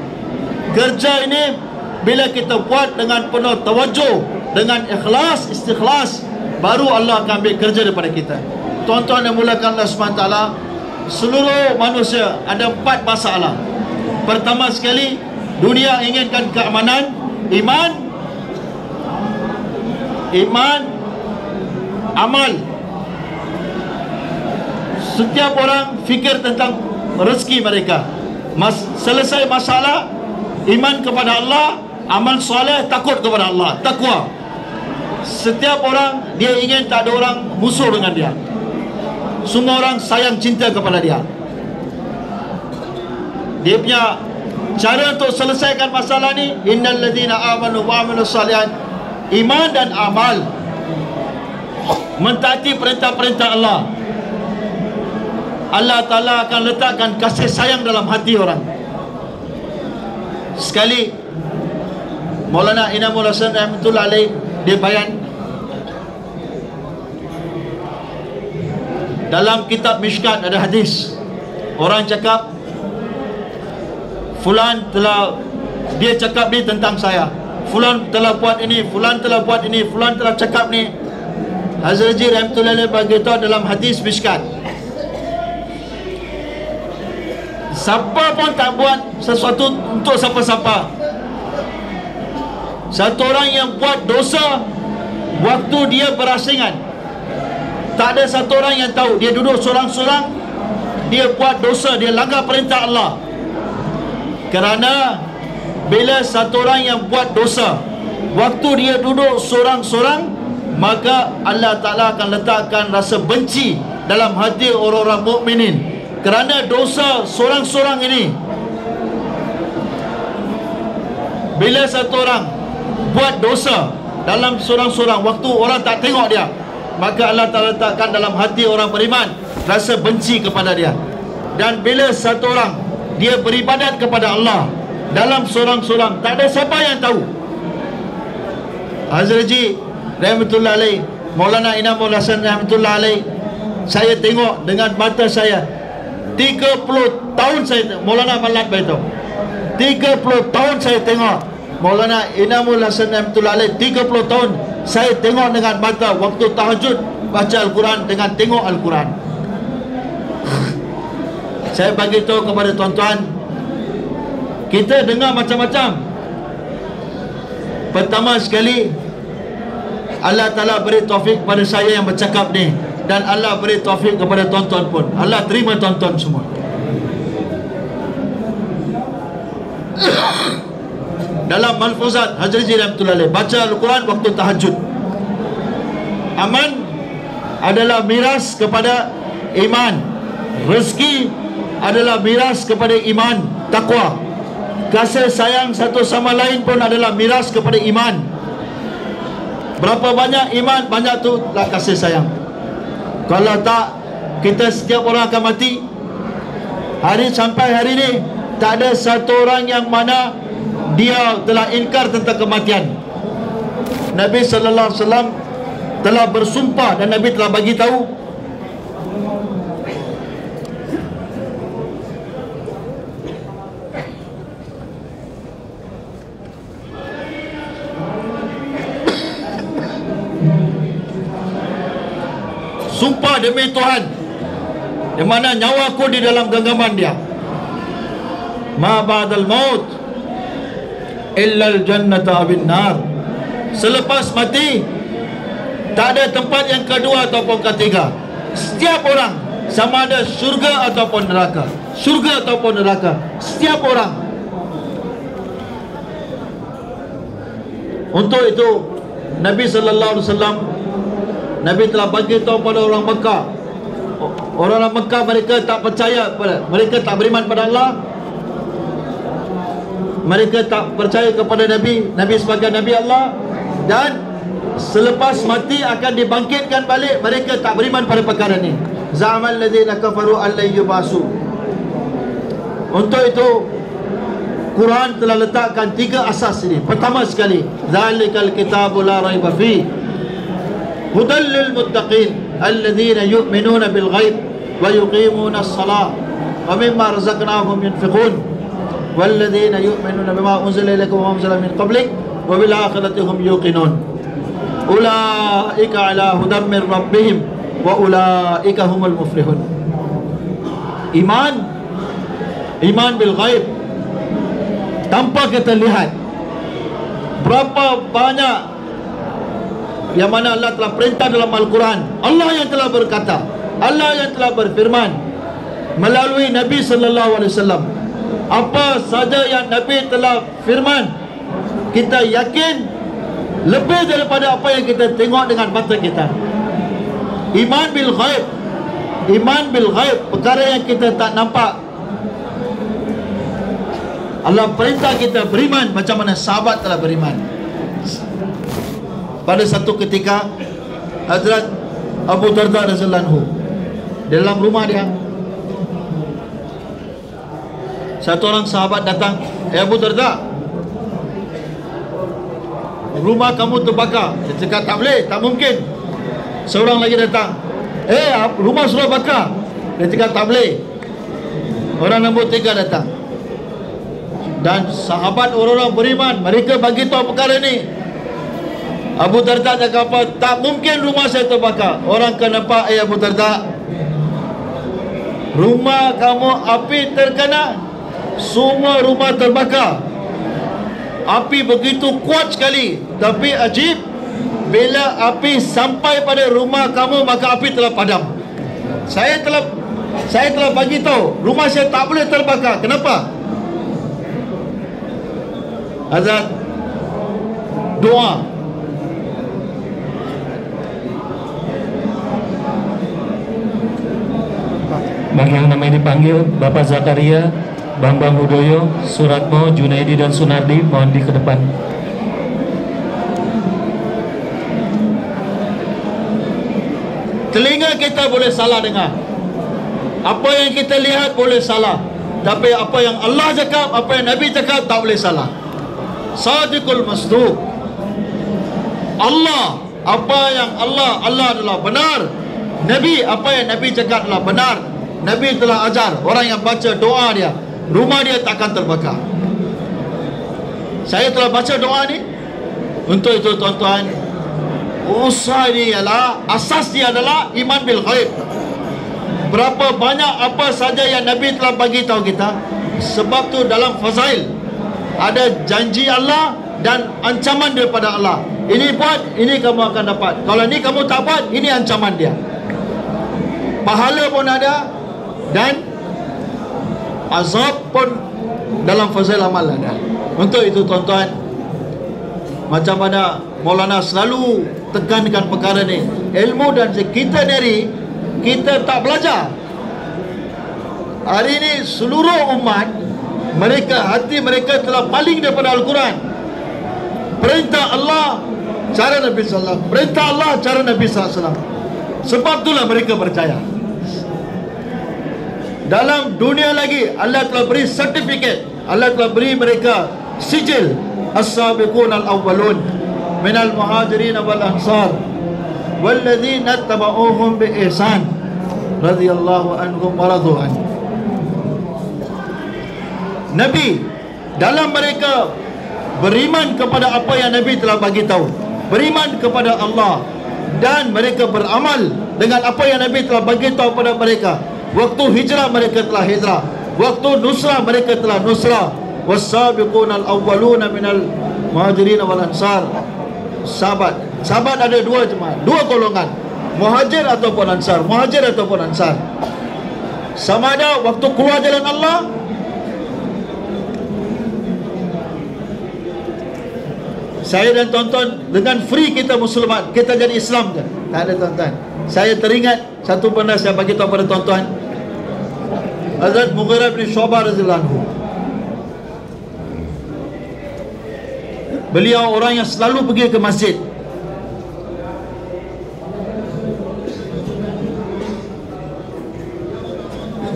Kerja ini bila kita buat dengan penuh tawajuh, dengan ikhlas, istikhlas, baru Allah akan ambil kerja daripada kita. Tuan-tuan yang mulakan Allah SWT, seluruh manusia ada 4 masalah. Pertama sekali, dunia inginkan keamanan, iman, amal. Setiap orang fikir tentang rezeki mereka. Selesai masalah, iman kepada Allah, amal soleh, takut kepada Allah, takwa. Setiap orang dia ingin tak ada orang musuh dengan dia. Semua orang sayang cinta kepada dia. Dia punya cara untuk selesaikan masalah ni, innal ladzina amanu wa amilus shalihat, iman dan amal, mentaati perintah-perintah Allah. Allah Ta'ala akan letakkan kasih sayang dalam hati orang. Sekali Maulana Inamul Hasan rahmatullah alaih, dia bayan dalam kitab Mishkat ada hadis. Orang cakap fulan telah, dia cakap ni tentang saya, fulan telah buat ini, fulan telah buat ini, fulan telah cakap ni. Hazrat Haji rahmatullahi alaih beritahu dalam hadis Mishkat, siapa pun tak buat sesuatu untuk siapa-siapa. Satu orang yang buat dosa waktu dia berasingan, tak ada satu orang yang tahu. Dia duduk sorang-sorang, dia buat dosa, dia langgar perintah Allah. Kerana bila satu orang yang buat dosa waktu dia duduk sorang-sorang, maka Allah Ta'ala akan letakkan rasa benci dalam hati orang-orang mukminin kerana dosa sorang-sorang ini. Bila satu orang buat dosa dalam sorang-sorang waktu orang tak tengok dia, maka Allah Ta'ala letakkan dalam hati orang beriman rasa benci kepada dia. Dan bila satu orang dia beribadat kepada Allah dalam sorang-sorang, tak ada siapa yang tahu. Hazrat Haji rahmatullah alaih, Maulana Inamul Hasan rahmatullah alaih, saya tengok dengan mata saya 30 tahun saya, Maulana Malat beritahu 30 tahun saya tengok Maulana Inamul Hasan rahmatullah alaih, 30 tahun saya tengok dengan mata waktu tahajud baca Al-Quran dengan tengok Al-Quran. Saya bagi tahu kepada tuan-tuan, kita dengar macam-macam. Pertama sekali, Allah Ta'ala beri taufik pada saya yang bercakap ni, dan Allah beri taufik kepada tuan-tuan pun. Allah terima tuan-tuan semua. Dalam Malfuzat Hazrat Haji rahmatullah alaih, baca Al-Quran waktu tahajud. Aman adalah miras kepada iman. Rezeki adalah miras kepada iman, takwa. Kasih sayang satu sama lain pun adalah miras kepada iman. Berapa banyak iman, banyak tu lah kasih sayang. Kalau tak, kita setiap orang akan mati. Sampai hari ni tak ada satu orang yang mana dia telah inkar tentang kematian. Nabi sallallahu alaihi wasallam telah bersumpah dan Nabi telah bagi tahu, sumpah demi Tuhan, di mana nyawaku di dalam genggaman dia, ma ba'dal maut illa al-jannata bin nar. Selepas mati tak ada tempat yang kedua ataupun ketiga. Setiap orang, sama ada syurga ataupun neraka, syurga ataupun neraka, setiap orang. Untuk itu Nabi sallallahu alaihi wasallam, Nabi telah bagi tahu pada orang Mekah. Orang-orang Mekah mereka tak percaya pada, mereka tak beriman pada Allah. Mereka tak percaya kepada Nabi, Nabi sebagai Nabi Allah. Dan selepas mati akan dibangkitkan balik, mereka tak beriman pada perkara ini. Za'amal ladzina kafaru an la yubasu. Untuk itu Quran telah letakkan 3 asas ini. Pertama sekali, zalikal kitabu la raiba fi hudal lil muttaqin alladzina yu'minuna bil ghaib wa yuqimuna as-salah wa mimma razaqnahum yunfiqun والذين يؤمنون بما أنزل إليكم وما أنزل من قبلك وبالآخرة هم يوقنون أولئك على هدى من ربهم وأولئك هم المفلحون. Iman bil ghaib, tanpa kita lihat. Berapa banyak yang mana Allah telah perintah dalam Al-Quran, Allah yang telah berkata, Allah yang telah berfirman melalui Nabi sallallahu alaihi wasallam. Apa saja yang Nabi telah firman, kita yakin lebih daripada apa yang kita tengok dengan mata kita. Iman bil ghaib, iman bil ghaib, perkara yang kita tak nampak. Allah perintah kita beriman macam mana sahabat telah beriman. Pada satu ketika Hazrat Abu Darda radhiyallahu anhu, dalam rumah dia, satu orang sahabat datang, Abu Darda, rumah kamu terbakar. Dia cakap tak boleh, tak mungkin. Seorang lagi datang, rumah sudah bakar. Dia cakap tak boleh. Orang nombor 3 datang, Dan sahabat orang-orang beriman, mereka bagi tahu perkara ni. Abu Darda cakap apa? Tak mungkin rumah saya terbakar. Orang akan nampak, Abu Darda, rumah kamu api terkena, semua rumah terbakar. Api begitu kuat sekali. Tapi ajib, bila api sampai pada rumah kamu, maka api telah padam. Saya telah bagi tahu, rumah saya tak boleh terbakar. Kenapa? Azad, doa. Bagi yang namanya dipanggil, Bapak Zakaria, Bambang Hudoyo, Suratmo, Junaidi dan Sunardi, mohon di ke depan. Telinga kita boleh salah dengar, apa yang kita lihat boleh salah, tapi apa yang Allah cakap, apa yang Nabi cakap tak boleh salah. Sadiqul masduq. Allah, apa yang Allah adalah benar. Nabi, apa yang Nabi cakap adalah benar. Nabi telah ajar orang yang baca doa dia, rumah dia takkan terbakar. Saya telah baca doa ni. Untuk itu tuan-tuan, usaha dia ialah, asas dia adalah iman bil ghaib. Berapa banyak apa saja yang Nabi telah bagi tahu kita. Sebab tu dalam fazail ada janji Allah dan ancaman daripada Allah. Ini buat, ini kamu akan dapat. Kalau ini kamu tak buat, ini ancaman dia. Pahala pun ada dan azab pun dalam fazail amal ada. Untuk itu tuan-tuan, macam mana Maulana selalu tekankan perkara ni, ilmu dan kita dari kita tak belajar. Hari ini seluruh umat, mereka, hati mereka telah paling daripada Al-Quran. Perintah Allah, cara Nabi SAW. Perintah Allah, cara Nabi SAW. Sebab itulah mereka percaya. Dalam dunia lagi, Allah telah beri sertifikat, Allah telah beri mereka sijil. As-sabiqun al-awwalun minal muhajirin wal ansar walladzina tabauhum bi ihsan radhiyallahu anhum wa radu an. Nabi, dalam mereka beriman kepada apa yang Nabi telah bagi tahu, beriman kepada Allah, dan mereka beramal dengan apa yang Nabi telah bagi tahu kepada mereka. Waktu hijrah mereka telah hijrah, waktu nusrah mereka telah nusrah. Was-sabiqun al-awwaluna minal muhajirin wal ansar. Sahabat ada dua jemaah, dua golongan, muhajir ataupun ansar, muhajir ataupun ansar. Sama ada waktu keluar jalan Allah, saya dan tuan-tuan dengan free kita Muslimat, kita jadi Islam je. Tak ada tuan-tuan. Saya teringat satu benda saya bagi tahu pada tuan-tuan. Hazrat Mughirah bin Syu'bah radhiyallahu anhu, beliau orang yang selalu pergi ke masjid.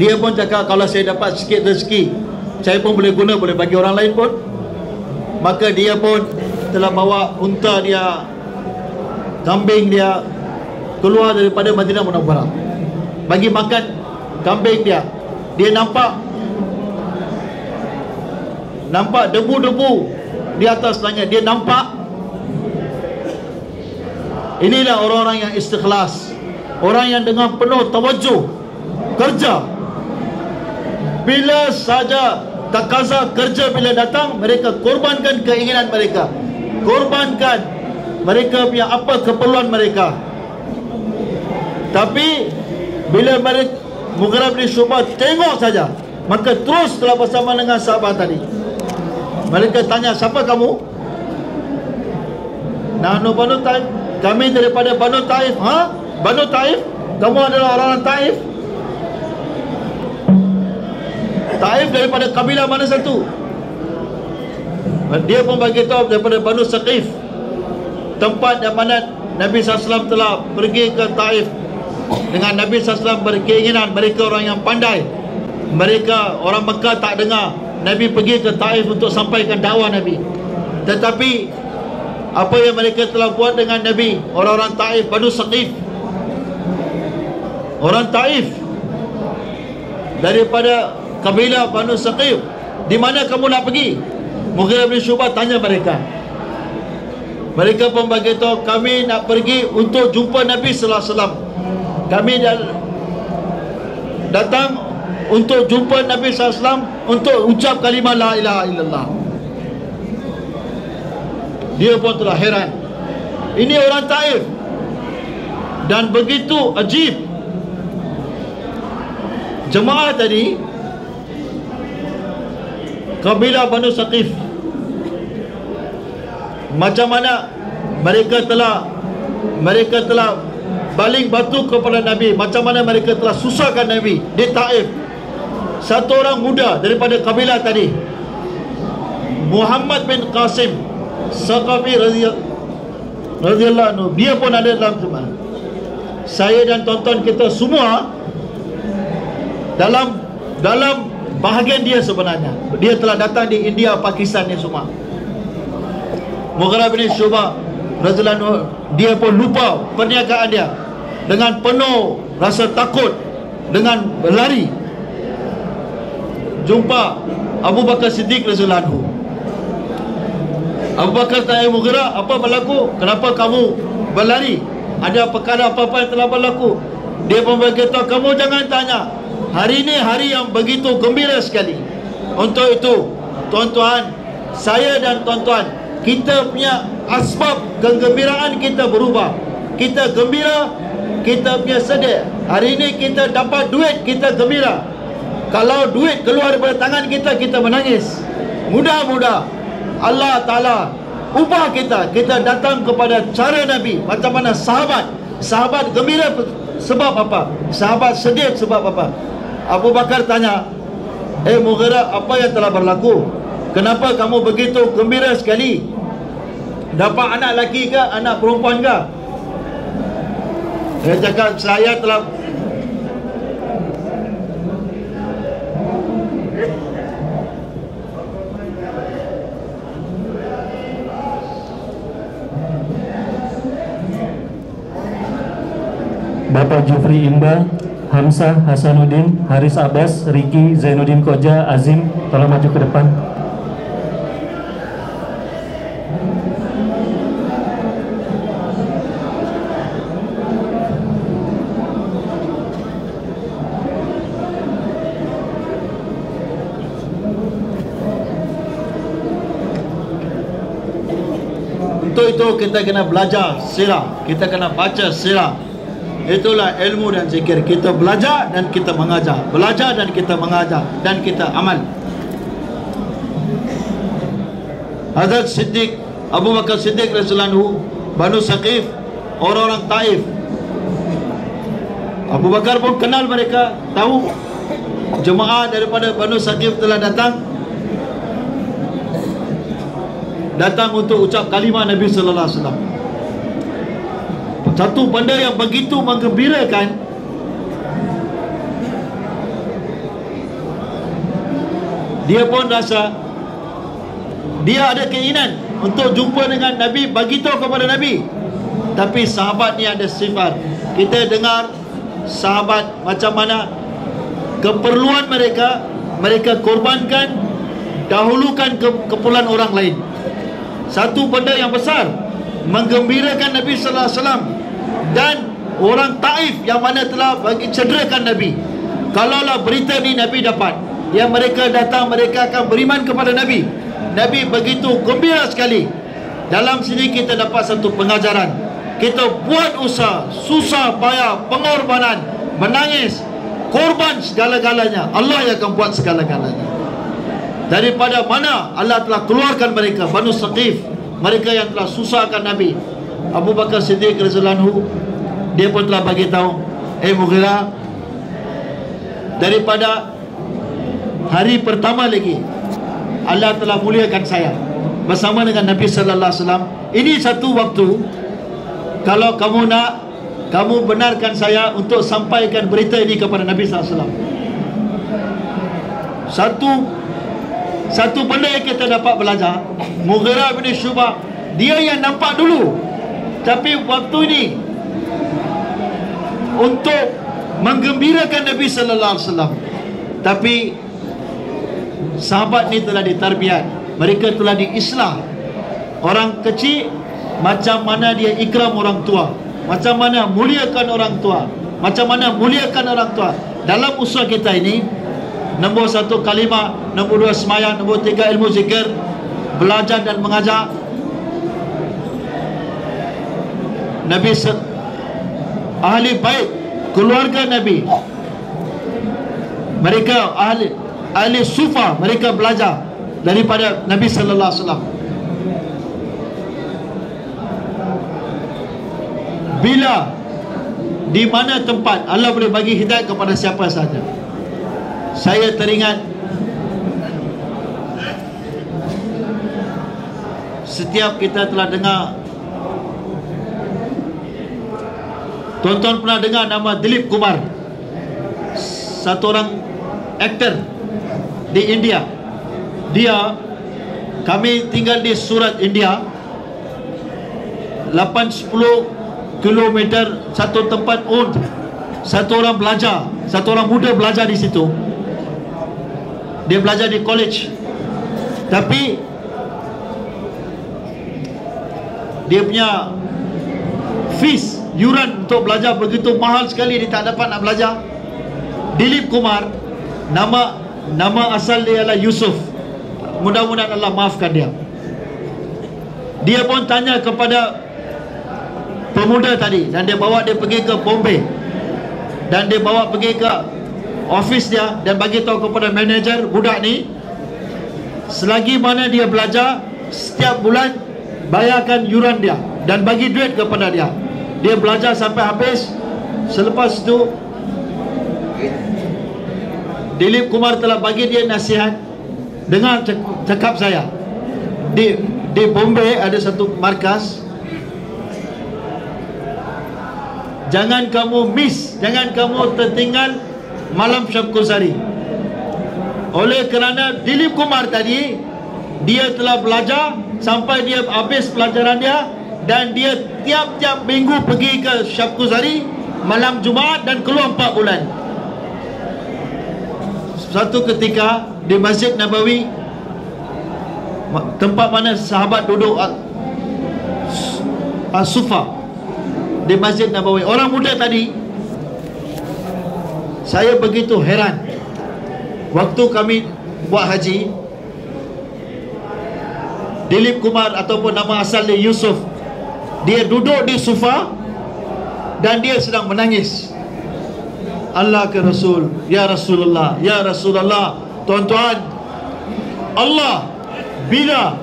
Dia pun cakap, kalau saya dapat sikit rezeki, saya pun boleh guna, boleh bagi orang lain pun. Maka dia pun telah bawa unta dia, kambing dia, keluar daripada Madinah Munawwarah, bagi makan kambing dia. Dia nampak debu-debu di atas langit. Dia nampak. Inilah orang-orang yang istikhlas, orang yang dengan penuh tawajuh kerja. Bila saja takaza kerja bila datang, mereka korbankan keinginan mereka, korbankan mereka punya apa keperluan mereka. Tapi bila mereka Mughirah bin Syu'bah tengok saja, maka terus telah bersama dengan sahabat tadi. Mereka tanya, siapa kamu? Nahnu Banu Taif. Kami daripada Banu Taif. Ha? Banu Taif? Kamu adalah orang Taif? Taif daripada kabilah mana satu? Dia pun bagi tahu daripada Banu Saqif, tempat yang mana Nabi SAW telah pergi ke Taif. Dengan Nabi SAW berkeinginan, mereka orang yang pandai, mereka orang Mekah tak dengar, Nabi pergi ke Taif untuk sampaikan dakwah Nabi. Tetapi apa yang mereka telah buat dengan Nabi, orang-orang Taif, Banu Saqif, orang Taif daripada kabilah Banu Saqif, Di mana kamu nak pergi? Mughirah bin Syu'bah tanya mereka. Mereka pun beritahu, kami nak pergi untuk jumpa Nabi sallallahu alaihi wasallam. Kami datang untuk jumpa Nabi sallallahu alaihi wasallam, untuk ucap kalimah la ilaha illallah. Dia pun telah heran. Ini orang Taif. Dan begitu ajib. Jemaah tadi, kabilah Banu Saqif, macam mana mereka telah baling batu kepada Nabi, macam mana mereka telah susahkan Nabi di Taif. Satu orang muda daripada kabilah tadi, Muhammad bin Qasim Saqafi radhiyallahu anhu, dia pun ada dalam jemaah. Saya dan tuan-tuan kita semua dalam bahagian dia sebenarnya. Dia telah datang di India, Pakistan ni semua. Mughirah bin Syu'bah radhiyallahu anhu, dia pun lupa perniagaan dia. Dengan penuh rasa takut, dengan berlari jumpa Abu Bakar Siddiq radhiyallahu anhu. Abu Bakar tanya Mughirah, apa berlaku? Kenapa kamu berlari? Ada perkara apa-apa yang telah berlaku? Dia pun berkata, kamu jangan tanya. Hari ini hari yang begitu gembira sekali. Untuk itu, tuan-tuan, saya dan tuan-tuan, kita punya asbab kegembiraan kita berubah. Kita gembira, kita punya sedih. Hari ini kita dapat duit, kita gembira. Kalau duit keluar daripada tangan kita, kita menangis. Mudah-mudah Allah Ta'ala ubah kita. Kita datang kepada cara Nabi. Macam mana sahabat gembira sebab apa? Sahabat sedih sebab apa? Abu Bakar tanya, Mughirah, apa yang telah berlaku? Kenapa kamu begitu gembira sekali? Dapat anak lelaki ke, anak perempuan ke? Dia cakap, saya telah Bapak Jufri Imba, Hamzah Hasanuddin, Haris Abbas, Riki, Zainuddin Koja, Azim, tolong maju ke depan. Untuk itu kita kena belajar sirah, kita kena baca sirah. Itulah ilmu dan zikir. Kita belajar dan kita mengajar, belajar dan kita mengajar, dan kita amal. Hazrat Siddiq, Abu Bakar Siddiq radhiyallahu anhu, Banu Saqif, orang-orang Taif. Abu Bakar pun kenal mereka, tahu jemaah daripada Banu Saqif telah datang untuk ucap kalimah Nabi sallallahu alaihi wasallam. Satu benda yang begitu menggembirakan, dia pun rasa dia ada keinginan untuk jumpa dengan Nabi, bagi tahu kepada Nabi. Tapi sahabat ni ada sifat. Kita dengar sahabat macam mana keperluan mereka korbankan, dahulukan keperluan orang lain. Satu benda yang besar menggembirakan Nabi sallallahu alaihi wasallam dan orang Taif yang mana telah bagi cederakan Nabi. Kalaulah berita ni Nabi dapat, yang mereka datang, mereka akan beriman kepada Nabi. Nabi begitu gembira sekali. Dalam sini kita dapat satu pengajaran. Kita buat usaha, susah payah, pengorbanan, menangis, korban segala-galanya, Allah yang akan buat segala-galanya. Daripada mana Allah telah keluarkan mereka, Banu Saqif, mereka yang telah susahkan Nabi. Abu Bakar Siddiq radhiyallahu anhu, dia pun telah bagi tahu, Mughirah, daripada hari pertama lagi Allah telah muliakan saya bersama dengan Nabi sallallahu alaihi wasallam. Ini satu waktu, kalau kamu nak, kamu benarkan saya untuk sampaikan berita ini kepada Nabi sallallahu alaihi wasallam. Satu benda yang kita dapat belajar, Mughirah bin Syu'bah, dia yang nampak dulu, tapi waktu ini untuk menggembirakan Nabi sallallahu alaihi wasallam. Tapi sahabat ni telah ditarbiat, mereka telah diislah. Orang kecil macam mana dia ikram orang tua, macam mana muliakan orang tua, macam mana muliakan orang tua. Dalam usaha kita ini, nombor 1 kalimah, nombor 2 semayang, nombor 3 ilmu zikir, belajar dan mengajar. Nabi ahli bait, keluarga Nabi, mereka ahli sufa, mereka belajar daripada Nabi sallallahu alaihi wasallam. Bila di mana tempat Allah boleh bagi hidayah kepada siapa saja. Saya teringat setiap kita telah dengar, tuan-tuan pernah dengar nama Dilip Kumar, satu orang aktor di India. Kami tinggal di Surat, India, 8-10 kilometer satu tempat. Satu orang belajar, satu orang muda belajar di situ. Dia belajar di college, tapi dia punya fees, yuran untuk belajar begitu mahal sekali, dia tak dapat nak belajar. Dilip Kumar, nama asal dia adalah Yusuf. Mudah-mudahan Allah maafkan dia. Dia pun tanya kepada pemuda tadi, dan dia bawa dia pergi ke Bombay, dan dia bawa pergi ke office dia, dan bagi tahu kepada manager budak ni, selagi mana dia belajar, setiap bulan bayarkan yuran dia dan bagi duit kepada dia. Dia belajar sampai habis. Selepas itu Dilip Kumar telah bagi dia nasihat. Dengar cakap saya, di Bombay ada satu markas, jangan kamu miss, jangan kamu tertinggal malam Syabkusari. Oleh kerana Dilip Kumar tadi, dia telah belajar sampai dia habis pelajaran dia, dan dia tiap-tiap minggu pergi ke Syabkusari malam Jumaat dan keluar 4 bulan. Satu ketika di Masjid Nabawi, tempat mana sahabat duduk Sufa, di Masjid Nabawi, orang muda tadi, saya begitu heran. Waktu kami buat haji, Dilip Kumar ataupun nama asal dia Yusuf, dia duduk di Sufa dan dia sedang menangis. Allah ke Rasul, ya Rasulullah, ya Rasulullah. Tuan-tuan, Allah, bila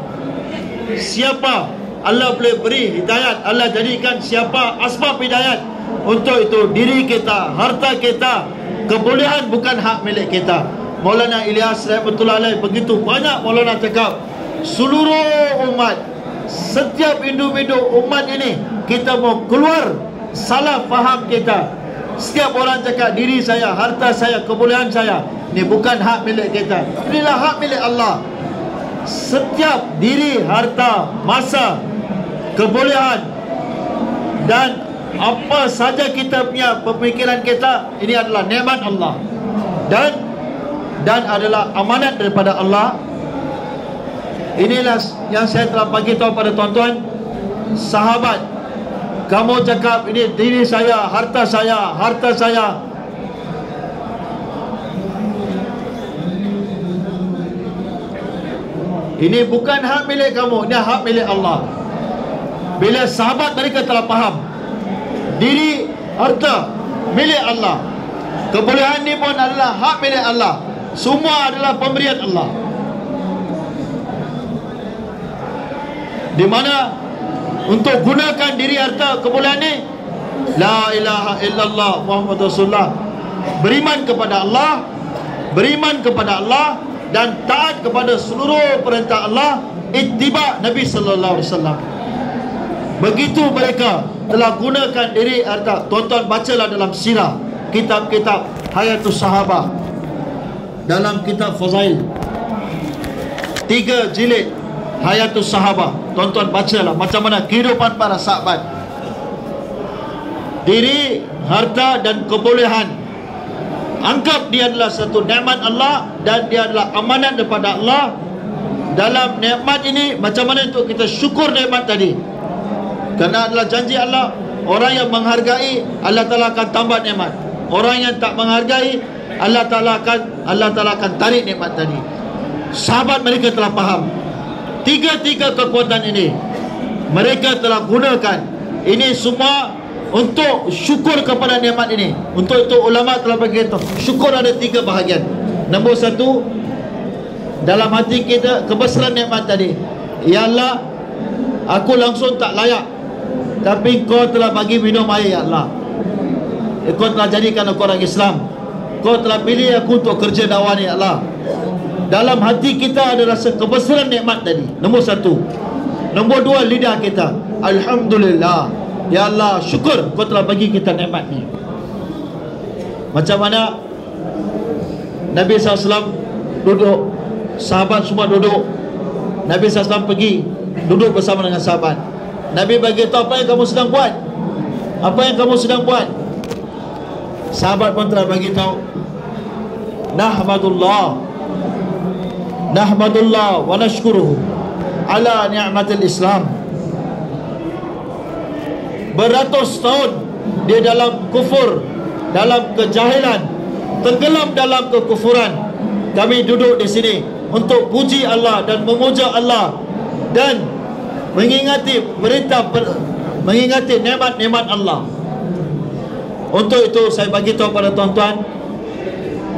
siapa Allah boleh beri hidayat, Allah jadikan siapa asbab hidayat, untuk itu diri kita, harta kita, kebolehan bukan hak milik kita. Maulana Ilyas rahmatullah alaih begitu banyak Maulana cakap, seluruh umat, setiap individu umat ini, kita mau keluar salah faham kita. Setiap orang cakap diri saya, harta saya, kebolehan saya, ini bukan hak milik kita, inilah hak milik Allah. Setiap diri, harta, masa, kebolehan dan apa saja kita punya pemikiran kita, ini adalah nikmat Allah dan adalah amanat daripada Allah. Inilah yang saya telah bagi tahu pada tuan-tuan sahabat. Kamu cakap ini diri saya, harta saya, harta saya. Ini bukan hak milik kamu, ini hak milik Allah. Bila sahabat mereka telah faham, diri, harta milik Allah, kebolehan ini pun adalah hak milik Allah, semua adalah pemberian Allah. Di mana untuk gunakan diri, harta, kebolehan ini, la ilaha illallah Muhammad Rasulullah, beriman kepada Allah, beriman kepada Allah dan taat kepada seluruh perintah Allah, ittiba Nabi sallallahu alaihi wasallam. Begitu mereka telah gunakan diri, harta. Tuan-tuan bacalah dalam sirah, kitab-kitab Hayatus Sahabah, dalam kitab Fazail 3 jilid Hayatus Sahabah, tuan-tuan bacalah macam mana kehidupan para sahabat. Diri, harta dan kebolehan Anggap dia adalah satu nikmat Allah dan dia adalah amanat daripada Allah. Dalam nikmat ini, macam mana untuk kita syukur nikmat tadi? Kerana adalah janji Allah, orang yang menghargai, Allah Ta'ala akan tambah nikmat. Orang yang tak menghargai, Allah Ta'ala akan tarik nikmat tadi. Sahabat mereka telah faham tiga-tiga kekuatan ini. Mereka telah gunakan ini semua untuk syukur kepada nikmat ini. Untuk itu ulama telah bagi tahu, syukur ada tiga bahagian. Nombor satu, dalam hati kita kebesaran nikmat tadi. Ya Allah, aku langsung tak layak, tapi Kau telah bagi minum air. Ya Allah, Kau telah jadikan aku orang Islam. Kau telah pilih aku untuk kerja dakwah ni. Ya Allah, dalam hati kita ada rasa kebesaran nikmat tadi. Nombor satu. Nombor dua, lidah kita, Alhamdulillah, ya Allah, syukur Kau telah bagi kita nikmat ni. Macam mana Nabi SAW duduk, sahabat semua duduk, Nabi SAW pergi duduk bersama dengan sahabat. Nabi bagi tahu, apa yang kamu sedang buat? Apa yang kamu sedang buat? Sahabat pun telah bagi tahu, Nahmadullah wa nashkuruhu ala ni'matil Islam. Beratus tahun dia dalam kufur, dalam kejahilan, tenggelam dalam kekufuran. Kami duduk di sini untuk puji Allah dan memuja Allah dan mengingati mengingati nikmat-nikmat Allah. Untuk itu saya bagi tahu pada tuan-tuan,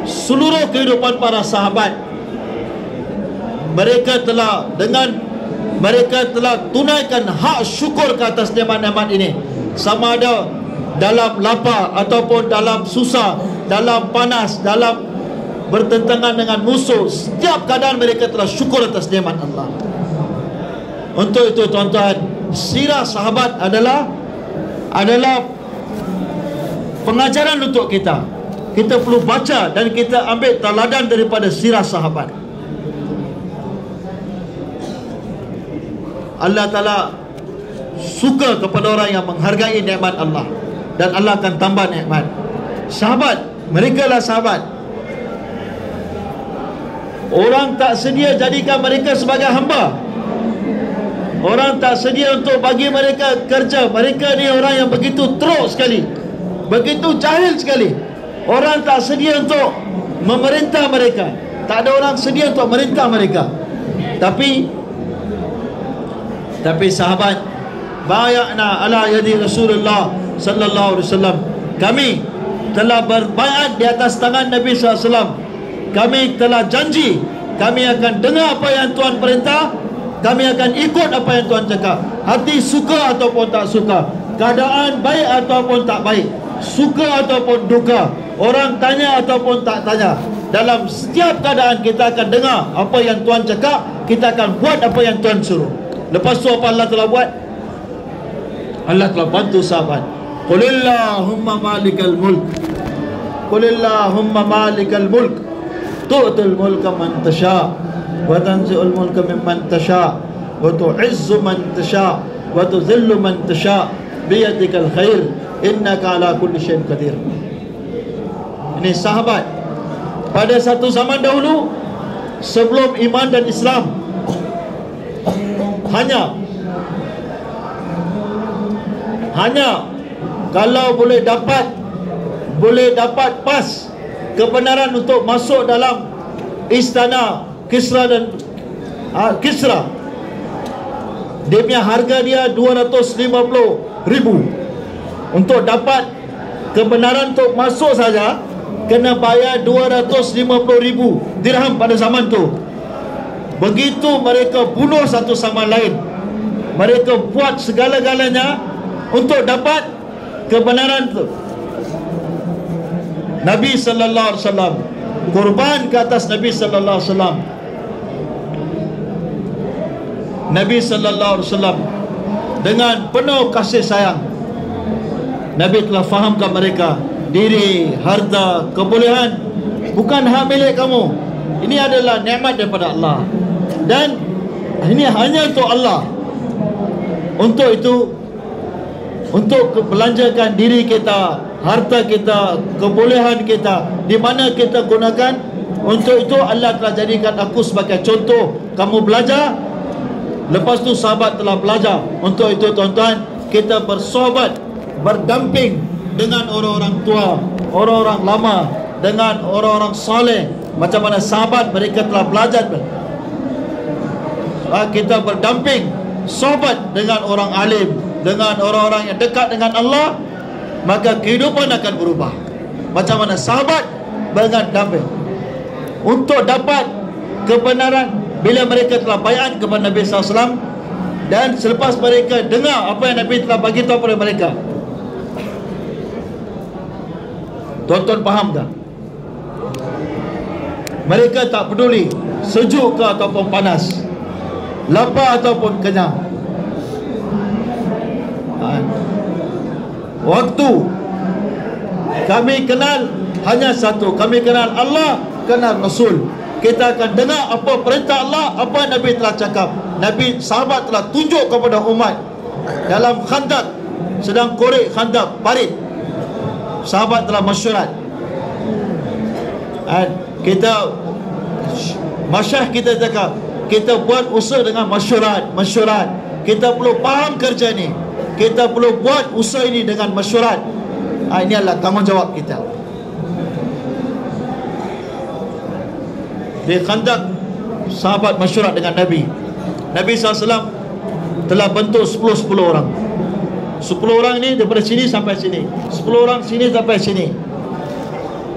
seluruh kehidupan para sahabat, mereka telah tunaikan hak syukur ke atas nikmat-nikmat ini. Sama ada dalam lapar ataupun dalam susah, dalam panas, dalam bertentangan dengan musuh, setiap keadaan mereka telah syukur atas nikmat Allah. Untuk itu tuan-tuan, sirah sahabat adalah pengajaran untuk kita. Kita perlu baca dan kita ambil teladan daripada sirah sahabat. Allah Ta'ala suka kepada orang yang menghargai nikmat Allah, dan Allah akan tambah nikmat. Sahabat, mereka lah sahabat. Orang tak sedia jadikan mereka sebagai hamba. Orang tak sedia untuk bagi mereka kerja. Mereka ni orang yang begitu teruk sekali, begitu jahil sekali. Orang tak sedia untuk memerintah mereka. Tak ada orang sedia untuk merintah mereka. Tapi sahabat, bay'na ala yadi Rasulullah sallallahu alaihi wasallam. Kami telah berbaiat di atas tangan Nabi sallallahu alaihi wasallam. Kami telah janji, kami akan dengar apa yang Tuhan perintah, kami akan ikut apa yang Tuhan cakap. Hati suka ataupun tak suka, keadaan baik ataupun tak baik, suka ataupun duka, orang tanya ataupun tak tanya, dalam setiap keadaan kita akan dengar apa yang Tuhan cakap. Kita akan buat apa yang Tuhan suruh. Lepas tu apa Allah telah buat? Allah telah bantu sahabat. Qulillahumma malikal mulk, Qulillahumma malikal mulk, tu'tul mulka man tasha, wa tanzi'ul mulka mimman tasha, wa tu'izzu man tasha, wa tuzillu man tasha, biyadikal khair, innaka ala kulli syai'in qadir. Ini sahabat pada satu zaman dahulu, sebelum iman dan Islam, hanya kalau boleh dapat pas kebenaran untuk masuk dalam istana Kisra dan Kisra, dia punya harga dia 250,000. Untuk dapat kebenaran untuk masuk saja kena bayar 250,000 dirham pada zaman tu. Begitu mereka bunuh satu sama lain, mereka buat segala-galanya untuk dapat kebenaran itu. Nabi sallallahu alaihi wasallam korban ke atas Nabi sallallahu alaihi wasallam. Nabi sallallahu alaihi wasallam dengan penuh kasih sayang, Nabi telah fahamkan mereka, diri, harta, kebolehan bukan hak milik kamu. Ini adalah nikmat daripada Allah, dan ini hanya untuk Allah. Untuk itu, untuk belanjakan diri kita, harta kita, kebolehan kita di mana kita gunakan. Untuk itu Allah telah jadikan aku sebagai contoh. Kamu belajar, lepas tu sahabat telah belajar. Untuk itu tuan-tuan, kita bersohbat, berdamping dengan orang-orang tua, orang-orang lama, dengan orang-orang soleh. Macam mana sahabat mereka telah belajar. Kita berdamping, sohbat dengan orang alim, dengan orang-orang yang dekat dengan Allah, maka kehidupan akan berubah. Macam mana sahabat berdamping untuk dapat kebenaran bila mereka telah baiat kepada Nabi SAW, dan selepas mereka dengar apa yang Nabi telah bagi tahu kepada mereka. Tuan-tuan faham tak? Mereka tak peduli sejuk ke ataupun panas, lapar ataupun kenyang. Waktu kami kenal hanya satu, kami kenal Allah, kenal Rasul. Kita akan dengar apa perintah Allah, apa Nabi telah cakap. Nabi, sahabat telah tunjuk kepada umat dalam khandak, sedang korek khandak parit, sahabat telah masyurat. Kita masyarakat kita cakap, kita buat usaha dengan masyurat. Kita perlu faham kerja ni, kita perlu buat usaha ini dengan masyurat. Ini adalah tanggungjawab kita. Di khandak, sahabat masyurat dengan Nabi. Nabi SAW telah bentuk 10 orang. 10 orang ini daripada sini sampai sini, 10 orang sini sampai sini.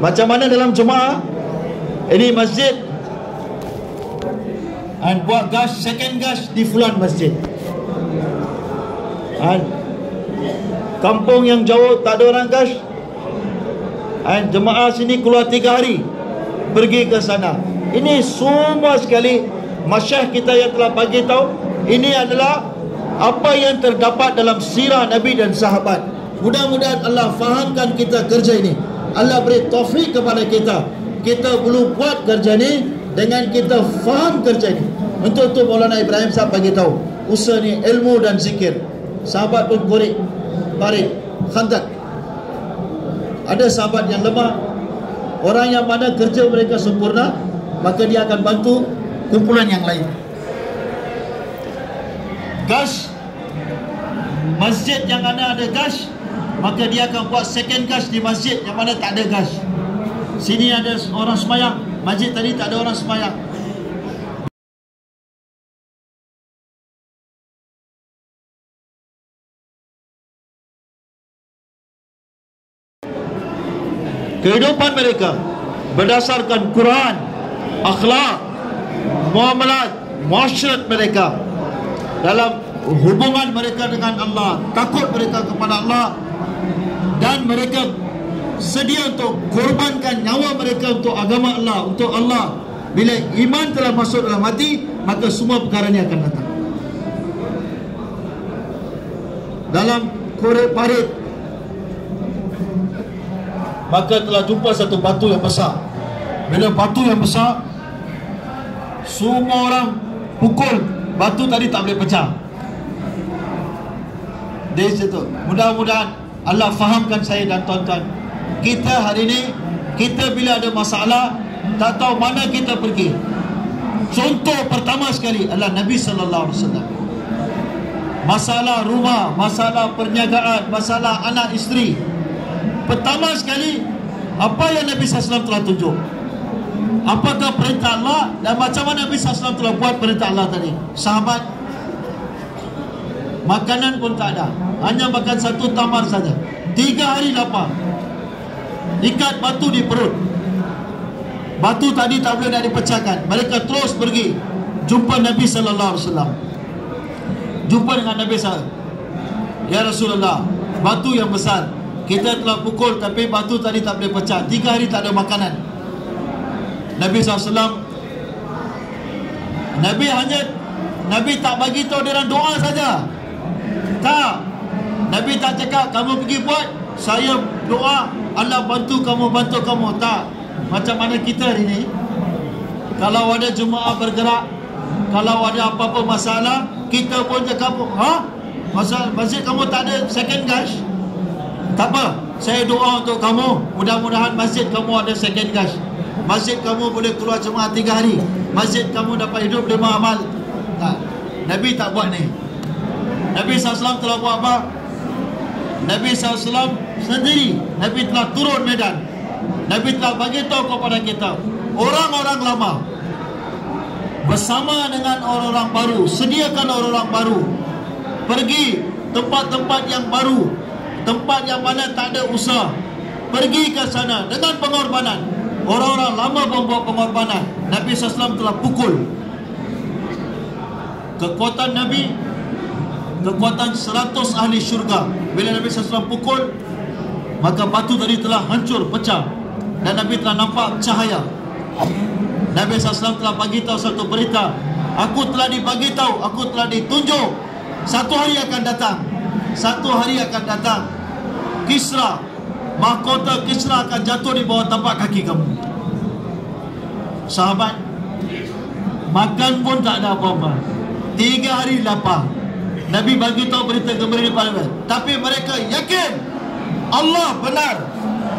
Macam mana dalam Jumaat ini masjid, buat gas, second gas di fulan masjid. Kampung yang jauh tak ada orang gas, jemaah sini keluar 3 hari pergi ke sana. Ini semua sekali masyarakat kita yang telah bagi tahu. Ini adalah apa yang terdapat dalam sirah Nabi dan sahabat. Mudah-mudahan Allah fahamkan kita kerja ini. Allah beri taufik kepada kita. Kita perlu buat kerja ini dengan kita faham kerja ini. Untuk itu Maulana Ibrahim Sahab bagi tahu, usaha ni ilmu dan zikir. Sahabat pun korek parit khandak. Ada sahabat yang lemah, orang yang mana kerja mereka sempurna, maka dia akan bantu kumpulan yang lain. Gas, masjid yang ada gas, maka dia akan buat second gas di masjid yang mana tak ada gas. Sini ada orang sembahyang, masjid tadi tak ada orang sembahyang. Kehidupan mereka berdasarkan Quran, akhlak, muamalat, masyarakat mereka, dalam hubungan mereka dengan Allah, takut mereka kepada Allah, dan mereka sedia untuk korbankan nyawa mereka untuk agama Allah, untuk Allah. Bila iman telah masuk dalam hati, maka semua perkara ini akan datang. Dalam korek parit, maka telah jumpa satu batu yang besar. Bila batu yang besar, semua orang pukul, batu tadi tak boleh pecah. Dari situ, mudah-mudahan Allah fahamkan saya dan tuan-tuan. Kita hari ini, kita bila ada masalah, tak tahu mana kita pergi. Contoh pertama sekali adalah Nabi SAW. Masalah rumah, masalah perniagaan, masalah anak isteri, pertama sekali, apa yang Nabi SAW telah tunjuk? Apakah perintah Allah, dan macam mana Nabi SAW telah buat perintah Allah tadi? Sahabat, makanan pun tak ada, hanya makan satu tamar saja. 3 hari lapar, ikat batu di perut. Batu tadi tak boleh nak dipecahkan. Mereka terus pergi jumpa Nabi SAW. Jumpa dengan Nabi SAW. Ya Rasulullah, batu yang besar kita telah pukul, tapi batu tadi tak boleh pecah. 3 hari tak ada makanan. Nabi SAW, Nabi tak bagi tahu dia orang doa saja. Tak, Nabi tak cakap kamu pergi buat, saya doa Allah bantu kamu, bantu kamu. Tak. Macam mana kita hari ini, kalau ada jemaah bergerak, kalau ada apa-apa masalah, kita pun cakap, masjid kamu tak ada second gas, tak apa, Saya doa untuk kamu, mudah-mudahan masjid kamu ada second gas. Masjid kamu boleh keluar jemaah 3 hari. Masjid kamu dapat hidup 5 amal. Nabi tak buat ni. Nabi SAW telah buat apa? Nabi SAW sendiri, Nabi telah turun medan. Nabi telah bagi tahu kepada kita, orang-orang lama bersama dengan orang-orang baru, sediakan orang-orang baru, pergi tempat-tempat yang baru, tempat yang mana tak ada usaha, pergi ke sana dengan pengorbanan. Orang-orang lama membuat pengorbanan. Nabi SAW telah pukul. Kekuatan Nabi, kekuatan 100 ahli syurga. Bila Nabi SAW pukul, maka batu tadi telah hancur, pecah, dan Nabi telah nampak cahaya. Nabi SAW telah bagi tahu satu berita, aku telah dibagi tahu, aku telah ditunjuk, satu hari akan datang, satu hari akan datang, Kisra, mahkota Kisra akan jatuh di bawah tapak kaki kamu. Sahabat, makan pun tak ada apa-apa, 3 hari lapar. Nabi bagi tahu berita gembira kepada mereka, tapi mereka yakin Allah benar,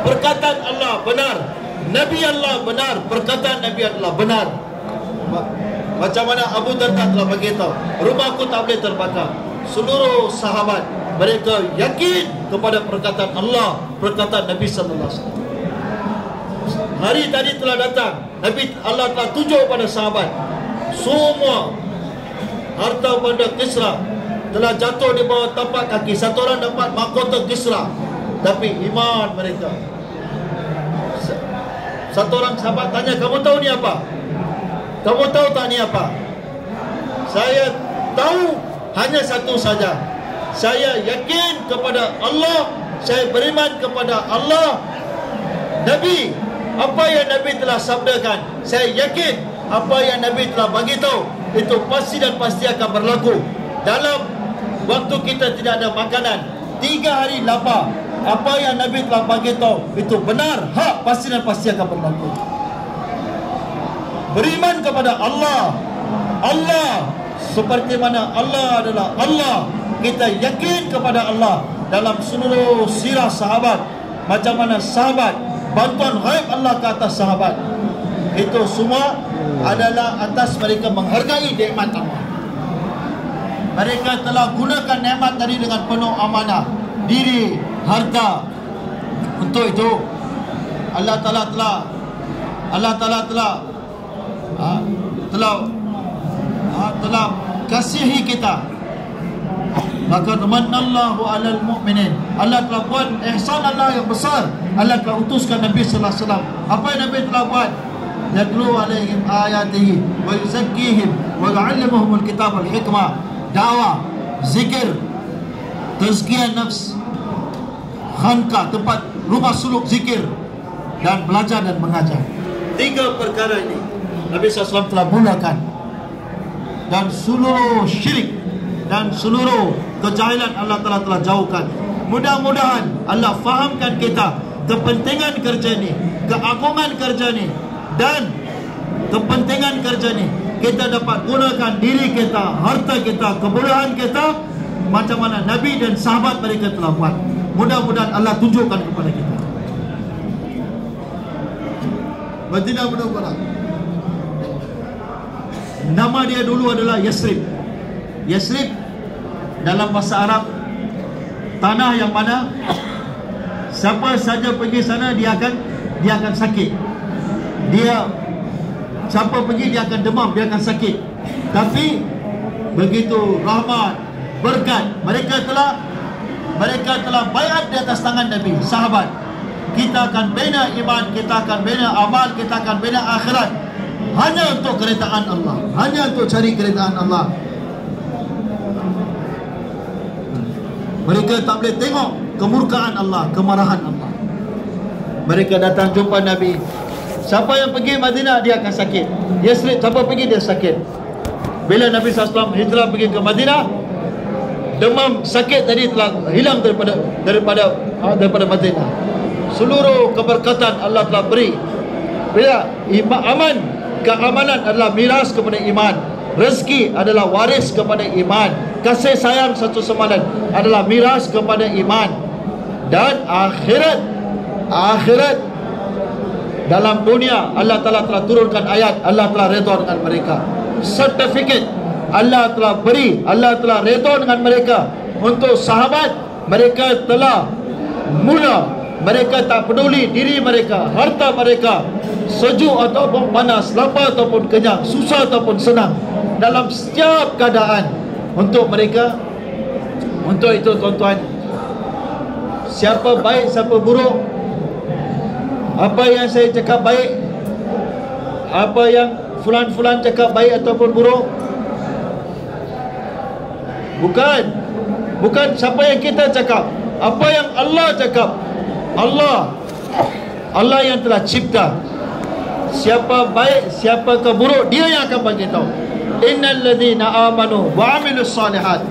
perkataan Allah benar, Nabi Allah benar, perkataan Nabi Allah benar. Macam mana Abu Darda telah bagi tahu, rumahku tak boleh terbakar. Seluruh sahabat mereka yakin kepada perkataan Allah, perkataan Nabi sallallahu alaihi wasallam. Hari tadi telah datang, Nabi Allah telah tunjuk pada sahabat, semua harta benda Kisra telah jatuh di bawah tapak kaki. Satu orang dapat mahkota Kisra, tapi iman mereka. Satu orang sahabat tanya, kamu tahu ni apa? Kamu tahu tak ni apa? Saya tahu hanya satu saja. Saya yakin kepada Allah, saya beriman kepada Allah, Nabi, apa yang Nabi telah sabdakan, saya yakin apa yang Nabi telah bagi tahu itu pasti dan pasti akan berlaku. Dalam waktu kita tidak ada makanan, 3 hari lapar, apa yang Nabi telah bagi tahu itu benar, hak, pasti dan pasti akan berlaku. Beriman kepada Allah, Allah seperti mana Allah adalah Allah. Kita yakin kepada Allah dalam seluruh sirah sahabat, macam mana sahabat, bantuan ghaib Allah ke atas sahabat, itu semua adalah atas mereka menghargai nikmat Allah. Mereka telah gunakan nikmat tadi dengan penuh amanah, diri, harta. Untuk itu Allah Ta'ala telah kasihi kita. Maka manallahu alal mu'minin, Allah telah buat ihsan Allah yang besar. Allah telah utuskan Nabi sallallahu alaihi wasallam. Apa yang Nabi telah buat? Yatlu alaihim ayatihi wa yuzakkihim wa yu'allimuhumul kitab wal hikmah. Dakwah, zikir, tazkiyah nafs, khanqah, tempat rumah suluk zikir, dan belajar dan mengajar. 3 perkara ini Nabi SAW telah mulakan, dan seluruh syirik dan seluruh kejahilan Allah Ta'ala telah jauhkan. Mudah-mudahan Allah fahamkan kita kepentingan kerja ni, keagungan kerja ni, dan kepentingan kerja ni. Kita dapat gunakan diri kita, harta kita, kebolehan kita macam mana Nabi dan sahabat mereka telah buat. Mudah-mudahan Allah tunjukkan kepada kita. Madinah Munawwarah, nama dia dulu adalah Yasrib. Yasrib dalam bahasa Arab, tanah yang mana siapa saja pergi sana dia akan sakit. Siapa pergi dia akan demam, dia akan sakit. Tapi begitu rahmat, berkat, mereka telah baiat di atas tangan Nabi, sahabat. Kita akan bina iman, kita akan bina amal, kita akan bina akhirat, hanya untuk keretaan Allah, hanya untuk cari keretaan Allah. Mereka tak boleh tengok kemurkaan Allah, kemarahan Allah. Mereka datang jumpa Nabi. Siapa yang pergi Madinah dia akan sakit. Yasrib, siapa pergi dia sakit. Bila Nabi SAW hijrah pergi ke Madinah, demam, sakit tadi telah hilang daripada Madinah. Seluruh keberkatan Allah telah beri. Bila keamanan adalah miras kepada iman. Rezeki adalah waris kepada iman. Kasih sayang satu sama lain adalah miras kepada iman. dan akhirat. Dalam dunia Allah Ta'ala telah turunkan ayat, Allah telah redha dengan mereka. Sertifikat Allah telah beri, Allah telah redha dengan mereka. Untuk sahabat, mereka telah mula, mereka tak peduli diri mereka, harta mereka, sejuk ataupun panas, lapar ataupun kenyang, susah ataupun senang, dalam setiap keadaan untuk mereka. Untuk itu tuan-tuan, siapa baik siapa buruk, apa yang saya cakap baik, apa yang fulan-fulan cakap baik ataupun buruk, bukan siapa yang kita cakap, apa yang Allah cakap. Allah yang telah cipta siapa baik siapa buruk, dia yang akan bagi tahu. Innal ladzina amanu wa amilus salihat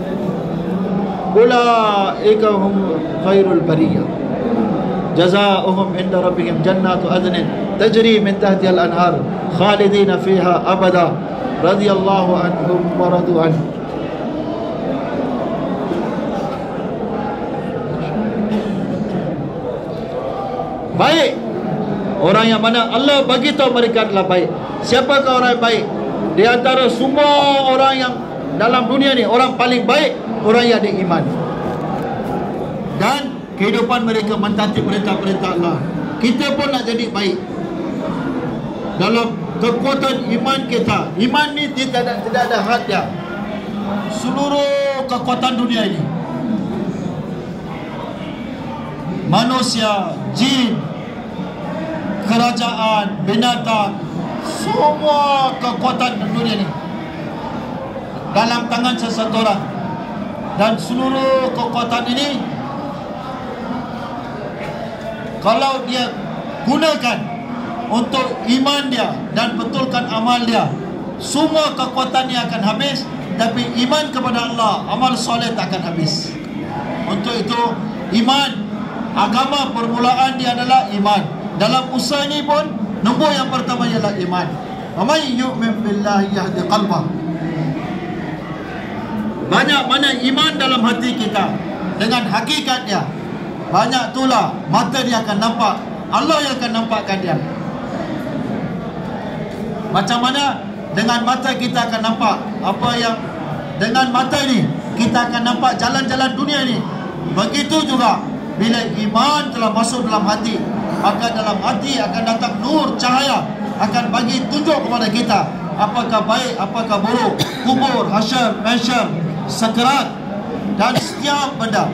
ulaika hum khairul bariyah jazaohum inda rabbihim jannatu adnin tajri min tahtiha al-anhar khalidina fiha abada radhiyallahu anhum wa radu an. Baik orang yang mana Allah bagi tahu mereka adalah baik. Siapakah orang yang baik? Di antara semua orang yang dalam dunia ni, orang paling baik orang yang ada iman dan kehidupan mereka mentaati perintah-perintah Allah. Kita pun nak jadi baik dalam kekuatan iman kita. Iman ni tidak ada had dia. Seluruh kekuatan dunia ini, manusia, jin, kerajaan, binatang, semua kekuatan dunia ini dalam tangan sesuatu orang. Dan seluruh kekuatan ini, kalau dia gunakan untuk iman dia dan betulkan amal dia, semua kekuatannya akan habis. Tapi iman kepada Allah, amal soleh tak akan habis. Untuk itu iman, agama permulaan dia adalah iman. Dalam usaha ini pun nombor yang pertama ialah iman. Wa may yu'min billahi yahdi qalbah. Banyak mana iman dalam hati kita dengan hakikatnya, banyak itulah mata dia akan nampak, Allah yang akan nampakkan dia. Macam mana dengan mata kita akan nampak apa yang, dengan mata ini kita akan nampak jalan-jalan dunia ini. Begitu juga bila iman telah masuk dalam hati, maka dalam hati akan datang nur, cahaya, akan bagi tunjuk kepada kita apakah baik, apakah buruk, kubur, hasyar, mahsyar, sakarat dan setiap benda.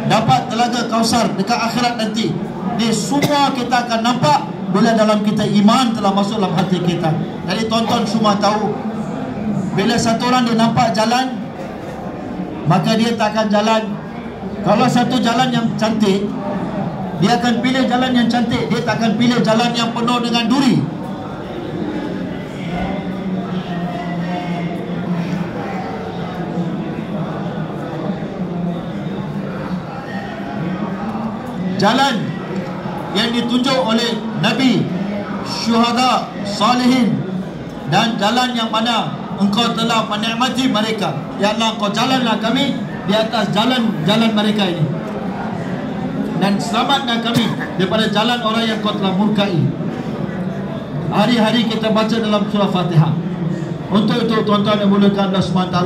Dapat telaga Kausar dekat akhirat nanti. Ini semua kita akan nampak bila dalam kita iman telah masuk dalam hati kita. Jadi tuan-tuan semua tahu, bila satu orang dia nampak jalan, maka dia tak akan jalan. Kalau satu jalan yang cantik, dia akan pilih jalan yang cantik. Dia tak akan pilih jalan yang penuh dengan duri. Jalan yang ditunjuk oleh Nabi, syuhada, salihin, dan jalan yang mana engkau telah menikmati mereka. Ya Allah, engkau jalanlah kami di atas jalan mereka ini, dan selamatkan kami daripada jalan orang yang kau telah murkai. Hari-hari kita baca dalam surah Fatihah. Untuk itu tuan-tuan yang dimuliakan Allah SWT,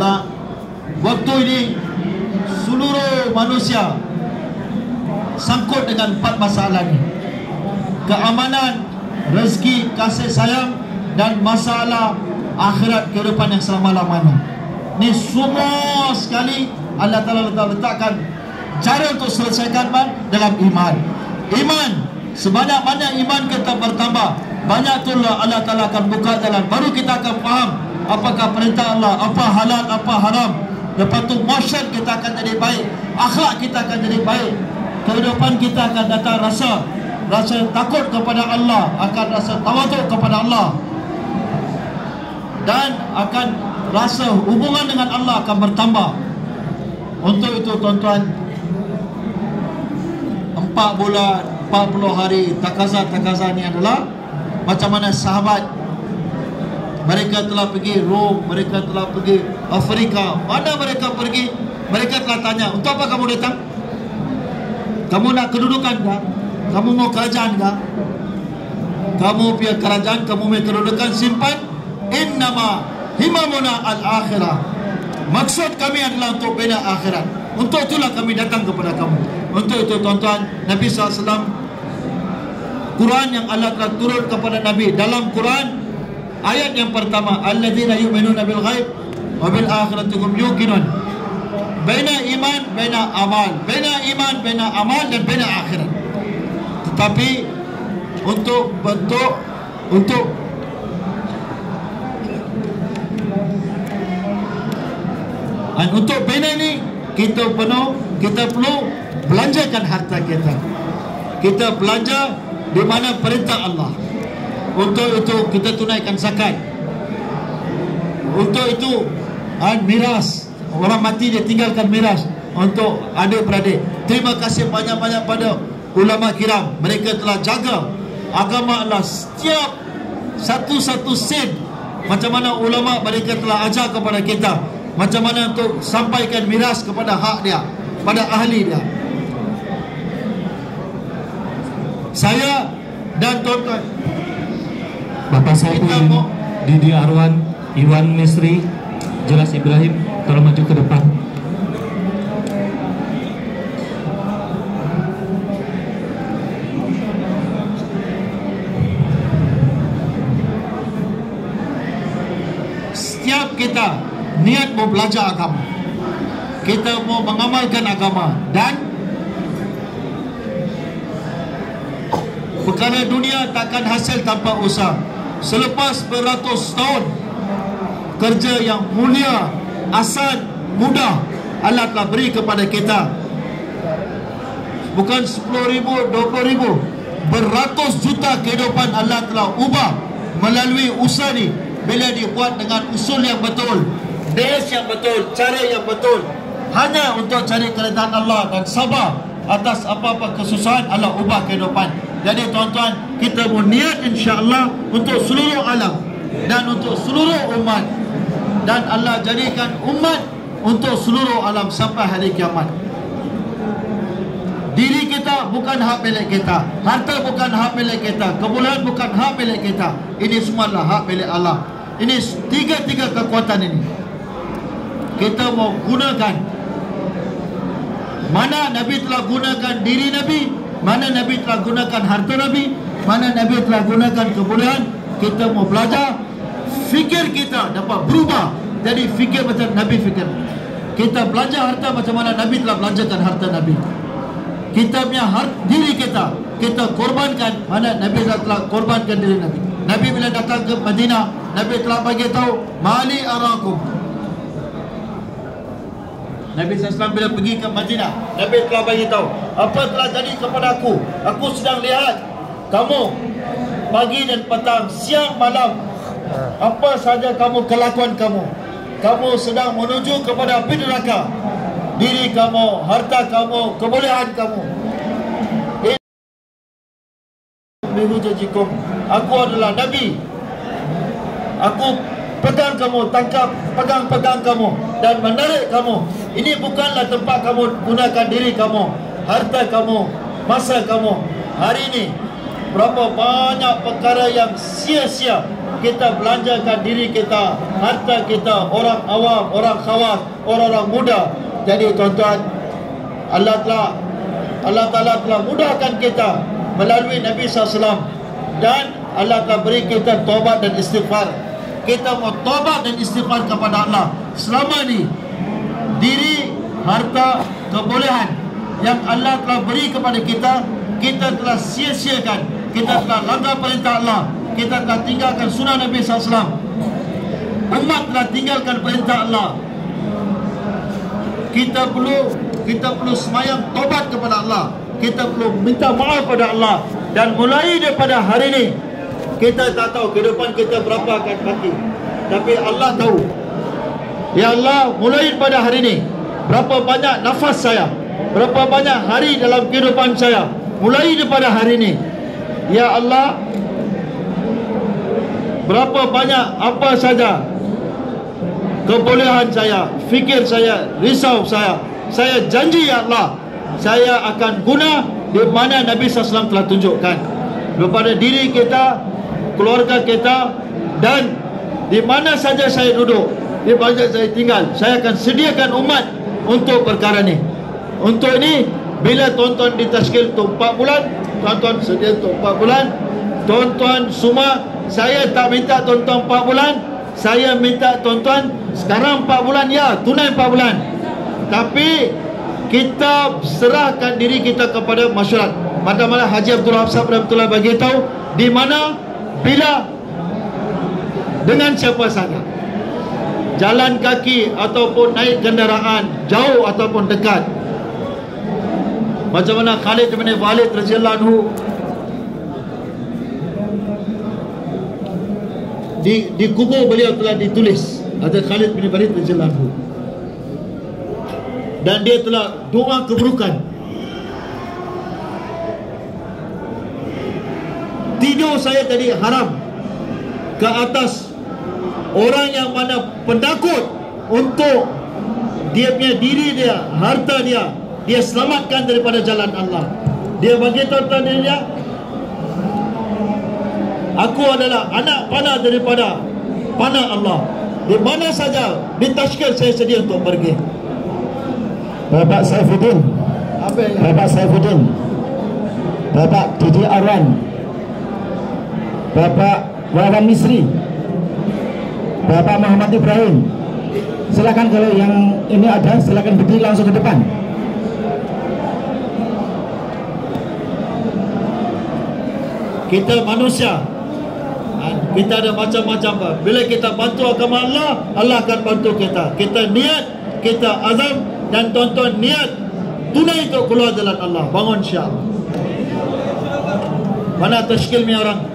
waktu ini seluruh manusia sangkut dengan 4 masalah ini: keamanan, rezeki, kasih sayang, dan masalah akhirat, kehidupan yang selama-lamanya. Ini semua sekali Allah Ta'ala letakkan cara untuk selesaikan dalam iman. Iman, sebanyak-banyak iman kita bertambah, banyak itulah Allah Ta'ala akan buka jalan. Baru kita akan faham apakah perintah Allah, apa halal, apa haram. Lepas tu masyarakat kita akan jadi baik, akhlak kita akan jadi baik, kehidupan kita akan datang rasa takut kepada Allah, akan rasa tawaduk kepada Allah, dan akan rasa hubungan dengan Allah akan bertambah. Untuk itu tuan-tuan, 4 bulan 40 hari takaza ni adalah macam mana sahabat, mereka telah pergi Rom, mereka telah pergi Afrika. Mana mereka pergi, mereka telah tanya, untuk apa kamu datang? Kamu nak kedudukan kah? Kamu mau kerajaan kah? Kamu punya kerajaan, kamu punya kedudukan, simpan. Innama himamuna al-akhirah. Maksud kami adalah untuk bina akhirat. Untuk itulah kami datang kepada kamu. Untuk itu tuan-tuan, Nabi SAW, Quran yang Allah telah turun kepada Nabi. Dalam Quran, ayat yang pertama, alladzina yu'minuna bil ghaib wa bil akhirati hum yuqinun. Baina iman, baina amal. Baina iman, baina amal dan baina akhirat. Tetapi untuk bina ini kita perlu belanjakan harta kita. Kita belanja di mana perintah Allah. Untuk itu kita tunaikan zakat. Untuk itu miras, orang mati dia tinggalkan miras untuk adik-beradik. Terima kasih banyak-banyak pada ulama kiram. Mereka telah jaga agama Allah setiap satu-satu sen. Macam mana ulama mereka telah ajar kepada kita macam mana untuk sampaikan miras kepada hak dia, pada ahli dia. Saya dan tuan-tuan, Bapak Saiful Didi Arwan, Iwan Misri, Jelas Ibrahim, tolong maju ke depan. Setiap kita niat mau belajar agama, kita mau mengamalkan agama, dan perkara dunia takkan hasil tanpa usaha. Selepas beratus tahun kerja yang mulia, asal, mudah Allah telah beri kepada kita, bukan 10,000, 20,000, beratus juta kehidupan Allah telah ubah melalui usaha ni. Bila dibuat dengan usul yang betul, base yang betul, cara yang betul, hanya untuk cari keridhaan Allah dan sabar atas apa-apa kesusahan, Allah ubah kehidupan. Jadi tuan-tuan, kita berniat insya-Allah untuk seluruh alam dan untuk seluruh umat, dan Allah jadikan umat untuk seluruh alam sampai hari kiamat. Diri kita bukan hak milik kita, harta bukan hak milik kita, kebolehan bukan hak milik kita. Ini semua adalah hak milik Allah. Ini tiga kekuatan ini kita mau gunakan. Mana Nabi telah gunakan diri Nabi, mana Nabi telah gunakan harta Nabi, mana Nabi telah gunakan kebolehan. Kita mau belajar, fikir kita dapat berubah jadi fikir macam Nabi fikir. Kita belajar harta macam mana Nabi telah belanjakan harta Nabi. Kita punya diri kita korbankan mana Nabi telah korbankan diri Nabi. Nabi bila datang ke Madinah, Nabi telah bagi tahu, mali arakum. Nabi SAW bila pergi ke Madinah, Nabi telah bagi tahu apa telah jadi kepada aku. Aku sedang lihat kamu pagi dan petang, siang malam, apa saja kamu kelakuan kamu sedang menuju kepada api neraka. Diri kamu, harta kamu, kebolehan kamu. Aku adalah Nabi. Aku pegang kamu, pegang kamu dan menarik kamu. Ini bukanlah tempat kamu gunakan diri kamu, harta kamu, masa kamu. Hari ini berapa banyak perkara yang sia-sia kita belanjakan diri kita, harta kita, orang awam, orang khawas, orang-orang muda. Jadi tuan-tuan, Allah Ta'ala telah mudahkan kita melalui Nabi SAW, dan Allah telah beri kita taubat dan istighfar. Kita mau taubat dan istighfar kepada Allah. Selama ni diri, harta, kebolehan yang Allah telah beri kepada kita, kita telah sia-siakan. Kita telah langgar perintah Allah, kita telah tinggalkan sunnah Nabi SAW. Umat telah tinggalkan perintah Allah. Kita perlu semayang taubat kepada Allah. Kita perlu minta maaf pada Allah. Dan mulai daripada hari ini, kita tak tahu kehidupan kita berapa akan mati, tapi Allah tahu. Ya Allah, mulai pada hari ini, berapa banyak nafas saya, berapa banyak hari dalam kehidupan saya, mulai daripada hari ini. Ya Allah, berapa banyak apa saja kebolehan saya, fikir saya, risau saya janji ya Allah, saya akan guna di mana Nabi SAW telah tunjukkan kepada diri kita, keluarga kita, dan di mana saja saya duduk, di mana saya tinggal, saya akan sediakan umat untuk perkara ni. Untuk ini, bila tuan-tuan ditashkil tu 4 bulan, tuan-tuan sedia tu 4 bulan. Tuan-tuan semua, saya tak minta tuan-tuan 4 bulan, saya minta tuan-tuan sekarang 4 bulan, ya, tunai 4 bulan. Tapi kita serahkan diri kita kepada masyarakat. Mana-mana Haji Abdul Hafsab rahmatullah bagi tahu di mana, bila, dengan siapa saja, jalan kaki ataupun naik kenderaan, jauh ataupun dekat. Macam mana Khalid bin Walid radhiyallahu anhu di kubur beliau telah ditulis ada Khalid bin Walid radhiyallahu anhu, dan dia telah doa keburukan. Tidur saya tadi haram ke atas orang yang mana penakut untuk dia punya diri dia, harta dia, dia selamatkan daripada jalan Allah. Dia bagi tuan-tuan dia, aku adalah anak panah daripada panah Allah. Di mana saja di Tashkil saya sedia untuk pergi. Bapak Saifuddin, Bapak Saifuddin, Bapak Didi Arwan, Bapak Wawan Misri, Bapak Muhammad Ibrahim, silakan kalau yang ini ada, silakan berdiri langsung ke depan. Kita manusia, kita ada macam-macam. Bila kita bantu agama Allah, Allah akan bantu kita. Kita niat, kita azam, dan tuan-tuan niat tunai untuk keluar jalan Allah. Bangun Syah. Mana tashkil ni orang?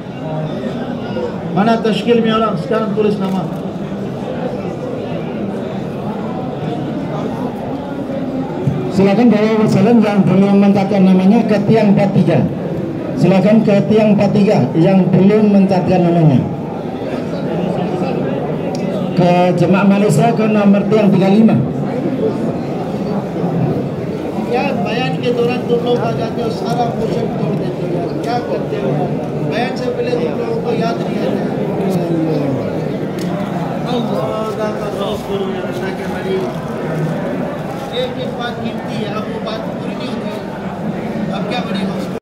Mana tashkil ni orang? Sekarang tulis nama. Silakan bawa berjalan yang belum mencatatkan namanya ke tiang 43. Silakan ke tiang 43 yang belum mencatatkan namanya. Ke jemaah Malaysia ke nomor tiang 35. Ya, bayan kita orang tu लोग आ जाते हैं सारा पोषण तोड़ देते हैं यार, क्या करते हो बयान से पहले तुम लोगों को याद नहीं आता है। अल्लाह का खौफ करो या अल्लाह के हमारी एक बात कीमती है, आपको बात पूरी नहीं होती, अब क्या बनेगा उसको।